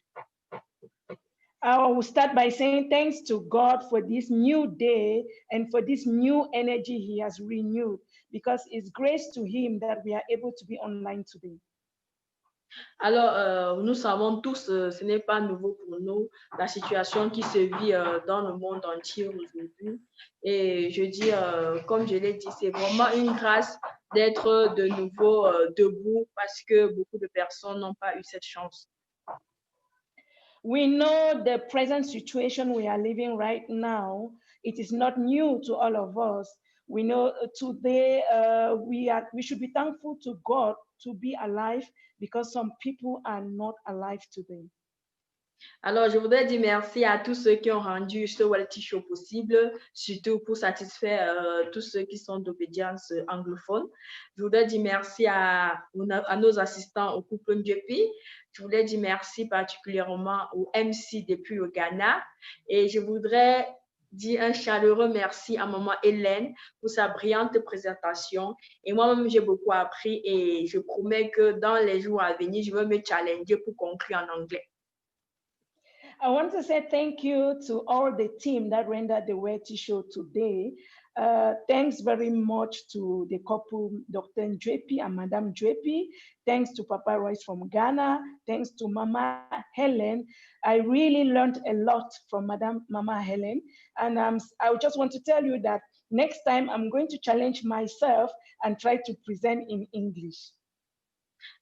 I will start by saying thanks to God for this new day and for this new energy He has renewed, because it's grace to Him that we are able to be online today. Alors, nous savons tous, ce n'est pas nouveau pour nous, la situation qui se vit dans le monde entier aujourd'hui. Et je dis, comme je l'ai dit, c'est vraiment une grâce d'être de nouveau debout, parce que beaucoup de personnes n'ont pas eu cette chance. We know the present situation we are living right now. It is not new to all of us. We know today we should be thankful to God to be alive, because some people are not alive today. Alors, je voudrais dire merci à tous ceux qui ont rendu ce Weltyshow possible, surtout pour satisfaire tous ceux qui sont d'obédience anglophone. Je voudrais dire merci à nos assistants au couple Ndjepi. Je voudrais dire merci particulièrement au MC depuis le Ghana. Et je voudrais dire un chaleureux merci à maman Hélène pour sa brillante présentation. Et moi-même, j'ai beaucoup appris et je promets que dans les jours à venir, je vais me challenger pour conclure en anglais. I want to say thank you to all the team that rendered the Weltyshow today. Thanks very much to the couple, Dr. Ndjepi and Madame Ndjepi. Thanks to Papa Royce from Ghana. Thanks to Mama Helen. I really learned a lot from Mama Helen. And I just want to tell you that next time I'm going to challenge myself and try to present in English.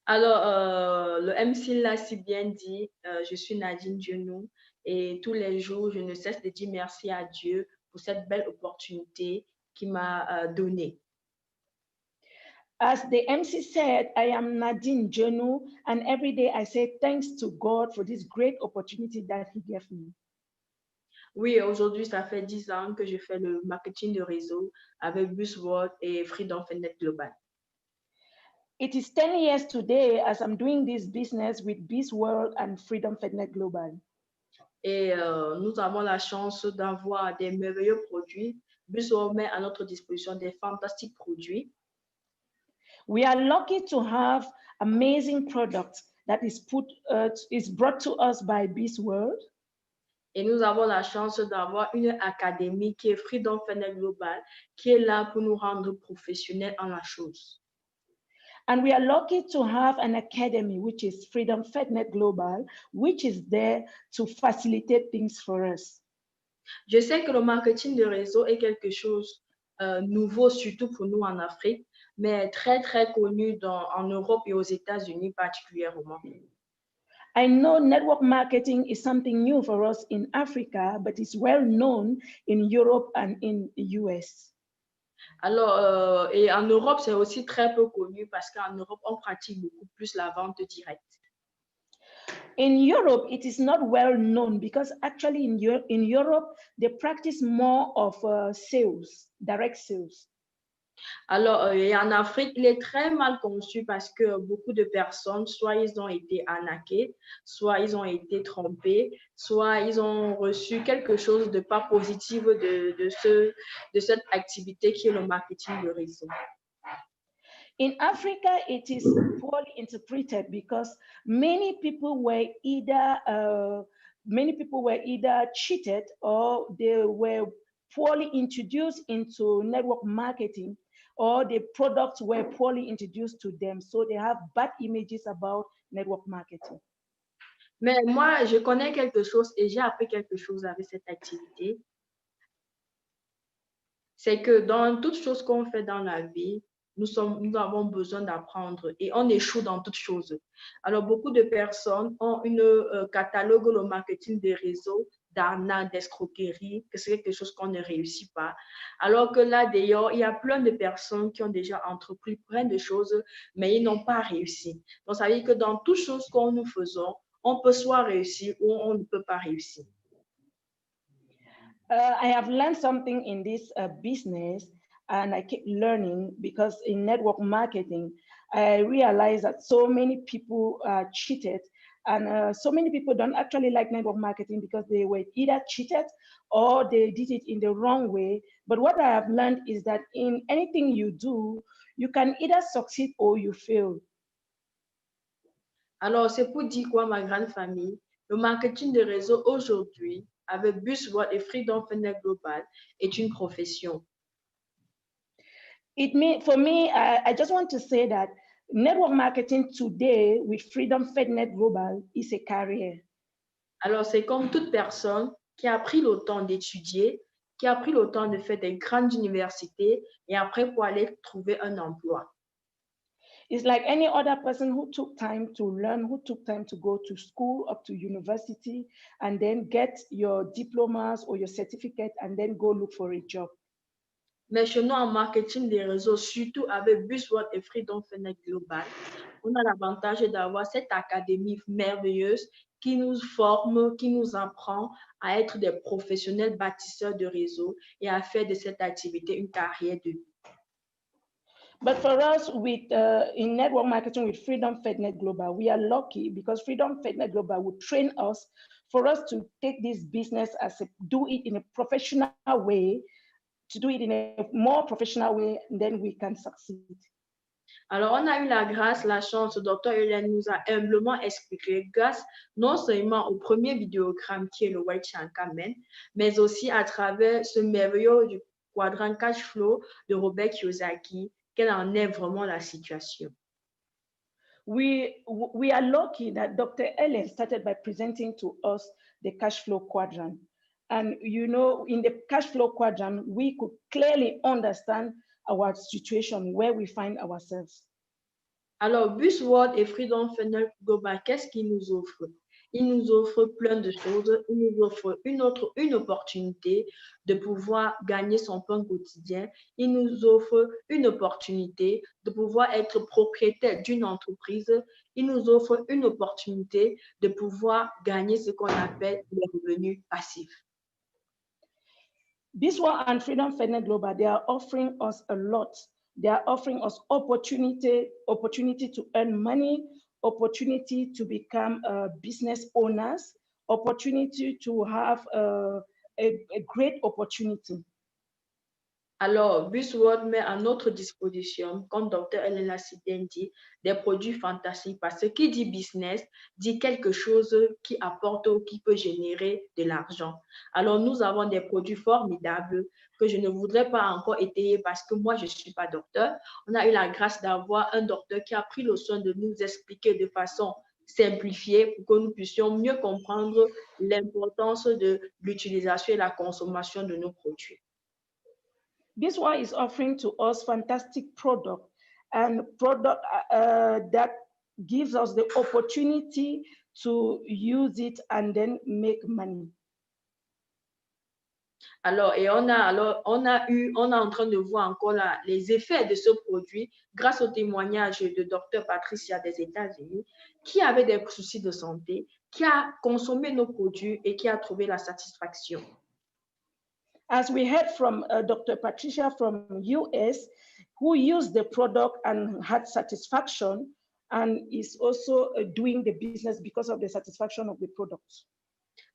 Alors, le MC l'a si bien dit, je suis Nadine Dionou et tous les jours, je ne cesse de dire merci à Dieu pour cette belle opportunité qu'il m'a donnée. As the MC said, I am Nadine Dionou, and every day I say thanks to God for this great opportunity that He gave me. Oui, aujourd'hui, ça fait 10 ans que je fais le marketing de réseau avec BuzzWord et Freedom Net Global. It is 10 years today as I'm doing this business with BizWorld and Freedom Net Global. Et nous avons la chance d'avoir des merveilleux produits. BizWorld met à notre disposition des fantastiques produits. We are lucky to have amazing products that is brought to us by BizWorld. Et nous avons la chance d'avoir une académie qui est Freedom Net Global, qui est là pour nous rendre professionnels en la chose. And we are lucky to have an academy, which is Freedom Net Global, which is there to facilitate things for us. Je sais que le marketing de réseau est quelque chose nouveau, surtout pour nous en Afrique, mais très, très connu en Europe et aux États-Unis particulièrement. I know network marketing is something new for us in Africa, but it's well known in Europe and in the US. Alors, et en Europe, c'est aussi très peu connu parce qu'en Europe, on pratique beaucoup plus la vente directe. In Europe, it is not well known because actually in Europe, they practice more of sales, direct sales. Alors, et en Afrique, il est très mal conçu parce que beaucoup de personnes, soit ils ont été arnaqués, soit ils ont été trompés, soit ils ont reçu quelque chose de pas positif de cette activité qui est le marketing de réseau. In Africa, it is poorly interpreted because many people were either cheated or they were poorly introduced into network marketing, or the products were poorly introduced to them. So they have bad images about network marketing. Mais moi, je connais quelque chose et j'ai appris quelque chose avec cette activité. C'est que dans toute chose qu'on fait dans la vie, nous avons besoin d'apprendre et on échoue dans toutes choses. Alors, beaucoup de personnes ont catalogue le marketing des réseaux d'arnaque, d'escroquerie, que c'est quelque chose qu'on ne réussit pas. Alors que là, d'ailleurs, il y a plein de personnes qui ont déjà entrepris plein de choses, mais ils n'ont pas réussi. Donc, ça veut dire que dans toutes choses que nous faisons, on peut soit réussir ou on ne peut pas réussir. I have learned something in this business, and I keep learning because in network marketing, I realized that so many people are cheated, and so many people don't actually like network marketing because they were either cheated or they did it in the wrong way. But what I have learned is that in anything you do, you can either succeed or you fail. Alors, c'est pour dire quoi, ma grande famille? Le marketing de réseau aujourd'hui, avec BuzzWord et Freedom Fitness Global, est une profession. For me, I just want to say that network marketing today with Freedom Fitness Global is a career. Alors, c'est comme toute personne qui a pris le temps d'étudier, qui a pris le temps de faire des grandes universités et après pour aller trouver un emploi. It's like any other person who took time to learn, who took time to go to school, up to university, and then get your diplomas or your certificate and then go look for a job. Mais chez nous, en marketing des réseaux, surtout avec BuzzWord et Freedom Fitness Global, on a l'avantage d'avoir cette académie merveilleuse qui nous forme, qui nous apprend à être des professionnels bâtisseurs de réseaux et à faire de cette activité une carrière de vie. But for us, in network marketing with Freedom Fitness Global, we are lucky because Freedom Fitness Global would train us for us to take this business do it in a professional way, to do it in a more professional way, and then we can succeed. Alors, on a eu la grâce, la chance, le docteur Hélène nous a humblement expliqué, grâce non seulement au premier vidéogramme qui est le Weltyshow, mais aussi à travers ce merveilleux du quadrant cash flow de Robert Kiyosaki, quelle en est vraiment la situation. We are lucky that Dr. Ellen started by presenting to us the cash flow quadrant. And you know, in the cash flow quadrant, we could clearly understand our situation, where we find ourselves. Alors, BuzzWord et Freedom Fitness Global, qu'est-ce qu'ils nous offrent? Ils nous offrent plein de choses. Ils nous offrent une opportunité de pouvoir gagner son pain quotidien. Ils nous offrent une opportunité de pouvoir être propriétaire d'une entreprise. Ils nous offrent une opportunité de pouvoir gagner ce qu'on appelle les revenus passifs. BuzzWord and Freedom Fitness Global, they are offering us a lot. They are offering us opportunity to earn money, opportunity to become business owners, opportunity to have a great opportunity. Alors, BuzzWord met à notre disposition, comme Dr. Elena Sidén dit, des produits fantastiques parce que qui dit business dit quelque chose qui apporte ou qui peut générer de l'argent. Alors, nous avons des produits formidables que je ne voudrais pas encore étayer parce que moi, je ne suis pas docteur. On a eu la grâce d'avoir un docteur qui a pris le soin de nous expliquer de façon simplifiée pour que nous puissions mieux comprendre l'importance de l'utilisation et la consommation de nos produits. BuzzWord is offering to us fantastic product that gives us the opportunity to use it and then make money. Alors, on est en train de voir encore les effets de ce produit grâce au témoignage de Dr. Patricia des États-Unis qui avait des soucis de santé, qui a consommé nos produits et qui a trouvé la satisfaction. As we heard from Dr. Patricia from US, who used the product and had satisfaction and is also doing the business because of the satisfaction of the product.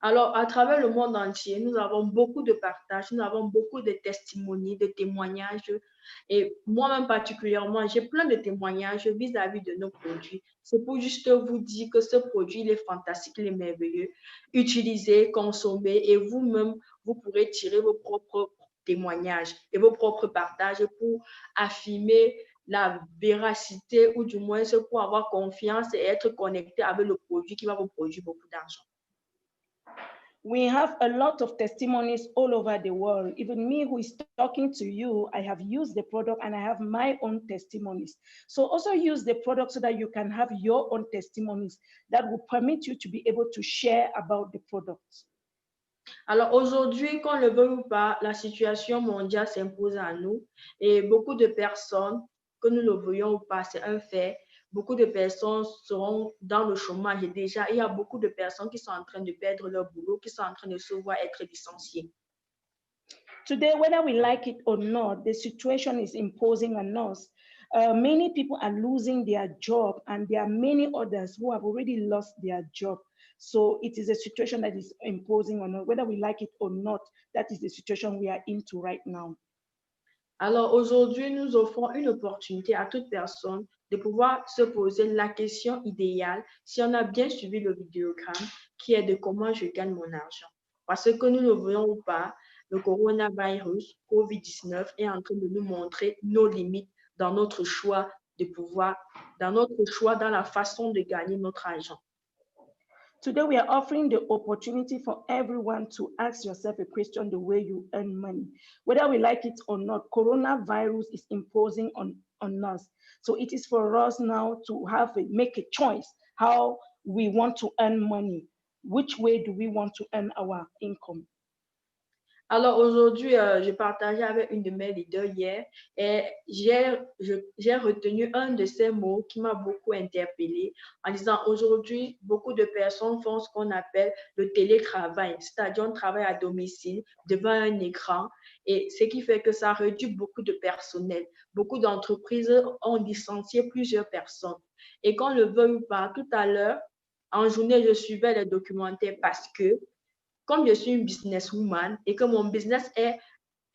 Alors, à travers le monde entier, nous avons beaucoup de partages, nous avons beaucoup de testimonies, de témoignages. Et moi-même particulièrement, j'ai plein de témoignages vis-à-vis de nos produits. C'est pour juste vous dire que ce produit, il est fantastique, il est merveilleux. Utilisez, consommez et vous-même, vous pourrez tirer vos propres témoignages et vos propres partages pour affirmer la véracité ou du moins pour avoir confiance et être connecté avec le produit qui va vous produire beaucoup d'argent. We have a lot of testimonies all over the world. Even me who is talking to you, I have used the product and I have my own testimonies. So also use the product so that you can have your own testimonies that will permit you to be able to share about the product. Alors aujourd'hui, qu'on le veuille ou pas, la situation mondiale s'impose à nous et beaucoup de personnes, que nous le voyons ou pas, c'est un fait, beaucoup de personnes seront dans le chômage et déjà, il y a beaucoup de personnes qui sont en train de perdre leur boulot, qui sont en train de se voir être licenciées. Today, whether we like it or not, the situation is imposing on us. Many people are losing their job and there are many others who have already lost their job. So it is a situation that is imposing on us, whether we like it or not. That is the situation we are into right now. Alors aujourd'hui, nous offrons une opportunité à toute personne de pouvoir se poser la question idéale si on a bien suivi le vidéogramme qui est de comment je gagne mon argent. Parce que nous le voyons ou pas, le coronavirus, COVID-19 est en train de nous montrer nos limites dans notre choix de pouvoir, dans la façon de gagner notre argent. Today, we are offering the opportunity for everyone to ask yourself a question the way you earn money. Whether we like it or not, coronavirus is imposing on us. So it is for us now to make a choice how we want to earn money. Which way do we want to earn our income? Alors aujourd'hui, je partageais avec une de mes leaders hier et j'ai retenu un de ces mots qui m'a beaucoup interpellée en disant aujourd'hui, beaucoup de personnes font ce qu'on appelle le télétravail, c'est-à-dire on travaille à domicile devant un écran et ce qui fait que ça réduit beaucoup de personnel. Beaucoup d'entreprises ont licencié plusieurs personnes et qu'on le veuille ou pas, tout à l'heure, en journée, je suivais les documentaires parce que comme je suis une businesswoman et que mon business est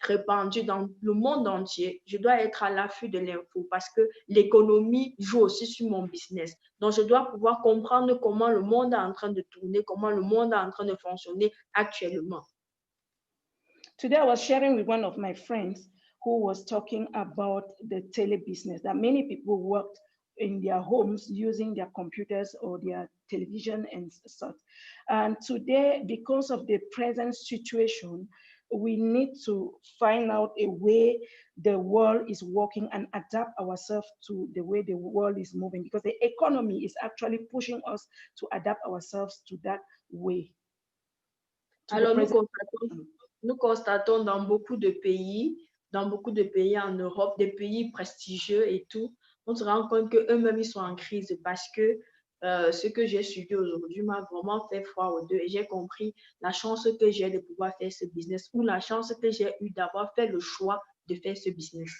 répandu dans le monde entier, je dois être à l'affût de l'info parce que l'économie joue aussi sur mon business. Donc, je dois pouvoir comprendre comment le monde est en train de tourner, comment le monde est en train de fonctionner actuellement. Today, I was sharing with one of my friends who was talking about the tele business, that many people worked in their homes using their computers or their television and such. And today, because of the present situation, we need to find out a way the world is working and adapt ourselves to the way the world is moving, because the economy is actually pushing us to adapt ourselves to that way. Alors, nous constatons dans beaucoup de pays en Europe, des pays prestigieux et tout, on se rend compte qu'eux-mêmes, ils sont en crise parce que ce que j'ai suivi aujourd'hui m'a vraiment fait froid aux deux et j'ai compris la chance que j'ai de pouvoir faire ce business ou la chance que j'ai eu d'avoir fait le choix de faire ce business.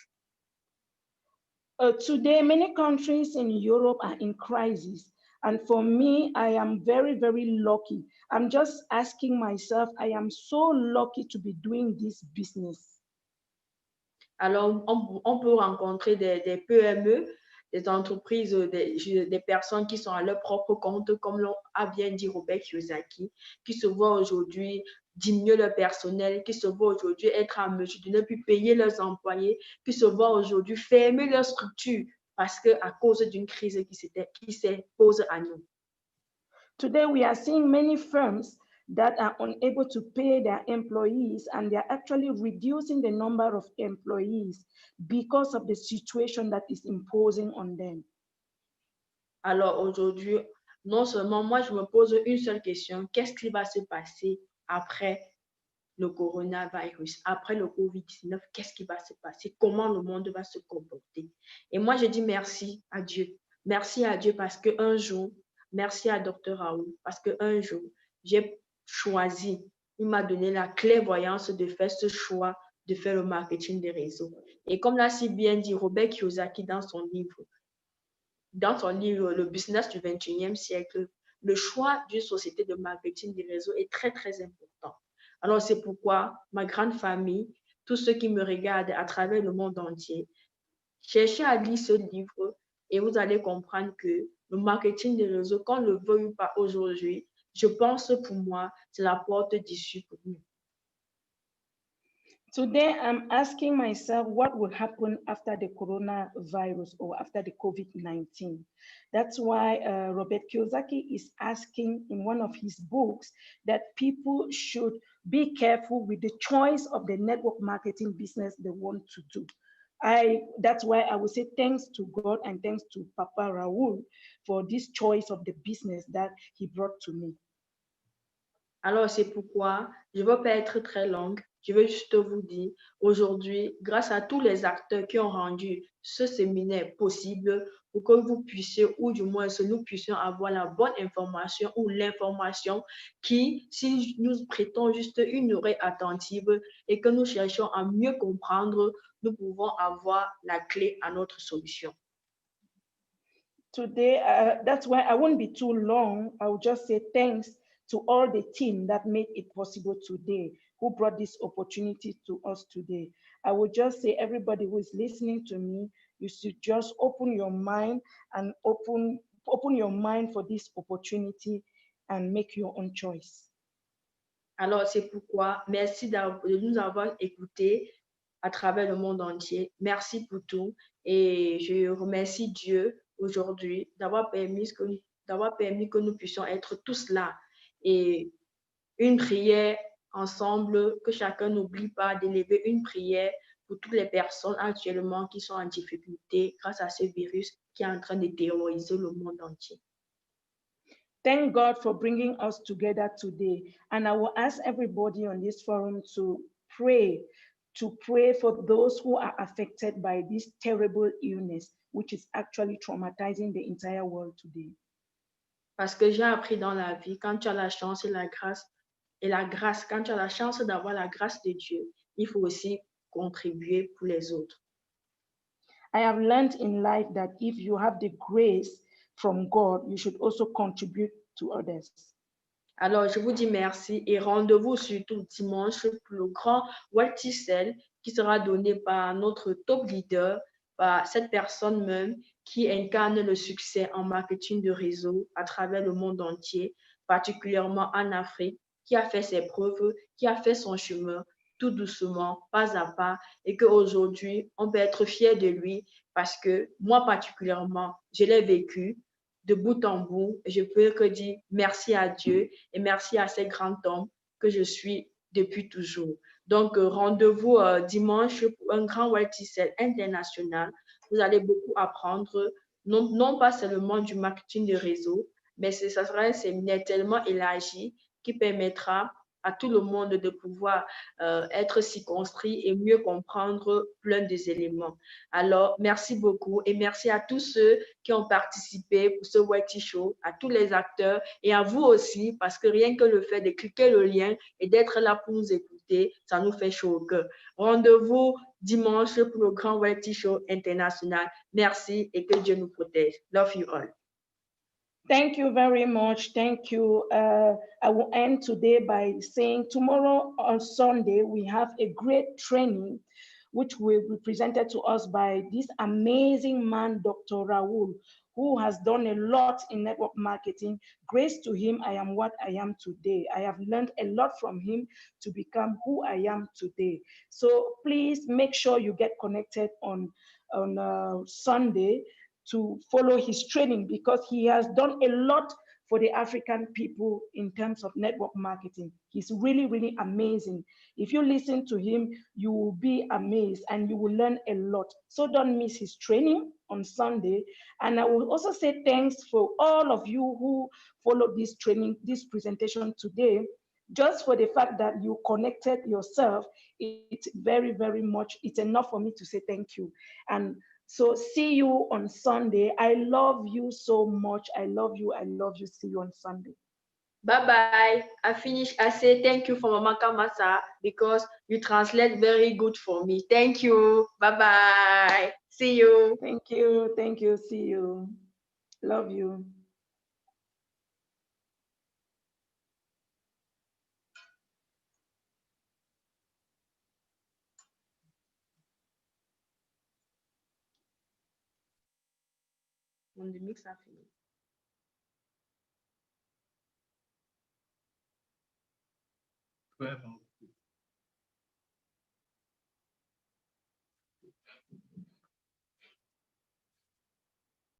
Today, many countries in Europe are in crisis. And for me, I am very, very lucky. I'm just asking myself, I am so lucky to be doing this business. Alors, on peut rencontrer des PME, des entreprises, des personnes qui sont à leur propre compte, comme l'a bien dit Robert Kiyosaki, qui se voient aujourd'hui diminuer leur personnel, qui se voient aujourd'hui être en mesure de ne plus payer leurs employés, qui se voient aujourd'hui fermer leur structure parce qu'à cause d'une crise qui s'impose à nous. Today, we are seeing many firms that are unable to pay their employees and they are actually reducing the number of employees because of the situation that is imposing on them. Alors aujourd'hui, non seulement moi, je me pose une seule question, qu'est-ce qui va se passer après le coronavirus, après le COVID-19, qu'est-ce qui va se passer? Comment le monde va se comporter? Et moi, je dis merci à Dieu. Merci à Dieu parce qu'un jour, merci à Dr. Raoul parce qu'un jour, j'ai choisi, il m'a donné la clairvoyance de faire ce choix de faire le marketing des réseaux. Et comme l'a si bien dit Robert Kiyosaki dans son livre, Le business du 21e siècle, le choix d'une société de marketing des réseaux est très, très important. Alors, c'est pourquoi ma grande famille, tous ceux qui me regardent à travers le monde entier, cherchez à lire ce livre et vous allez comprendre que le marketing des réseaux, qu'on ne le veuille ou pas aujourd'hui, je pense pour moi, c'est la porte d'issue pour nous. Today, I'm asking myself what will happen after the coronavirus or after the COVID-19. That's why Robert Kiyosaki is asking in one of his books that people should be careful with the choice of the network marketing business they want to do. That's why I would say thanks to God and thanks to Papa Raoul for this choice of the business that he brought to me. Alors, c'est pourquoi je ne veux pas être très longue. Je veux juste vous dire, aujourd'hui, grâce à tous les acteurs qui ont rendu ce séminaire possible pour que vous puissiez, ou du moins que nous puissions avoir la bonne information ou l'information qui, si nous prêtons juste une oreille attentive et que nous cherchons à mieux comprendre, nous pouvons avoir la clé à notre solution. Today, that's why I won't be too long. I will just say thanks to all the team that made it possible today, who brought this opportunity to us today. I would just say everybody who is listening to me, you should just open your mind and open your mind for this opportunity and make your own choice. Alors, c'est pourquoi, merci de nous avoir écoutés à travers le monde entier. Merci pour tout. Et je remercie Dieu aujourd'hui d'avoir permis que nous puissions être tous là. Et une prière ensemble, que chacun n'oublie pas d'élever une prière pour toutes les personnes actuellement qui sont en difficulté grâce à ce virus qui est en train de terroriser le monde entier. Thank God for bringing us together today. And I will ask everybody on this forum to pray for those who are affected by this terrible illness, which is actually traumatizing the entire world today. Parce que j'ai appris dans la vie, quand tu as la chance et quand tu as la chance d'avoir la grâce de Dieu, il faut aussi contribuer pour les autres. I have learned in life that if you have the grace from God, you should also contribute to others. Alors, je vous dis merci et rendez-vous surtout dimanche pour le grand Weltyshow qui sera donné par notre top leader, par cette personne même qui incarne le succès en marketing de réseau à travers le monde entier, particulièrement en Afrique, qui a fait ses preuves, qui a fait son chemin tout doucement, pas à pas, et qu'aujourd'hui, on peut être fier de lui parce que moi particulièrement, je l'ai vécu de bout en bout. Je peux que dire merci à Dieu et merci à ces grands hommes que je suis depuis toujours. Donc, rendez-vous dimanche pour un grand Weltyshow international. Vous allez beaucoup apprendre, non pas seulement du marketing de réseau, mais ça sera un séminaire tellement élargi qui permettra à tout le monde de pouvoir être circonscrit et mieux comprendre plein des éléments. Alors, merci beaucoup et merci à tous ceux qui ont participé pour ce Weltyshow, à tous les acteurs et à vous aussi, parce que rien que le fait de cliquer le lien et d'être là pour nous écouter, ça nous fait chaud au cœur. Rendez-vous dimanche pour le grand Weltyshow international. Merci et que Dieu nous protège. Love you all. Thank you very much. Thank you. I will end today by saying tomorrow on Sunday, we have a great training, which will be presented to us by this amazing man, Dr. Raoul, who has done a lot in network marketing. Grace to him, I am what I am today. I have learned a lot from him to become who I am today. So please make sure you get connected on Sunday to follow his training, because he has done a lot for the African people in terms of network marketing. He's really, really amazing. If you listen to him, you will be amazed and you will learn a lot. So don't miss his training on Sunday. And I will also say thanks for all of you who followed this training, this presentation today. Just for the fact that you connected yourself, it's very, very much, it's enough for me to say thank you. And So see you on Sunday. I love you so much. I love you. I love you. See you on Sunday. Bye-bye. I finish. I say thank you for Mama Kamasa because you translate very good for me. Thank you. Bye-bye. See you. Thank you. Thank you. See you. Love you. On the mix a fini. Ouais, bon.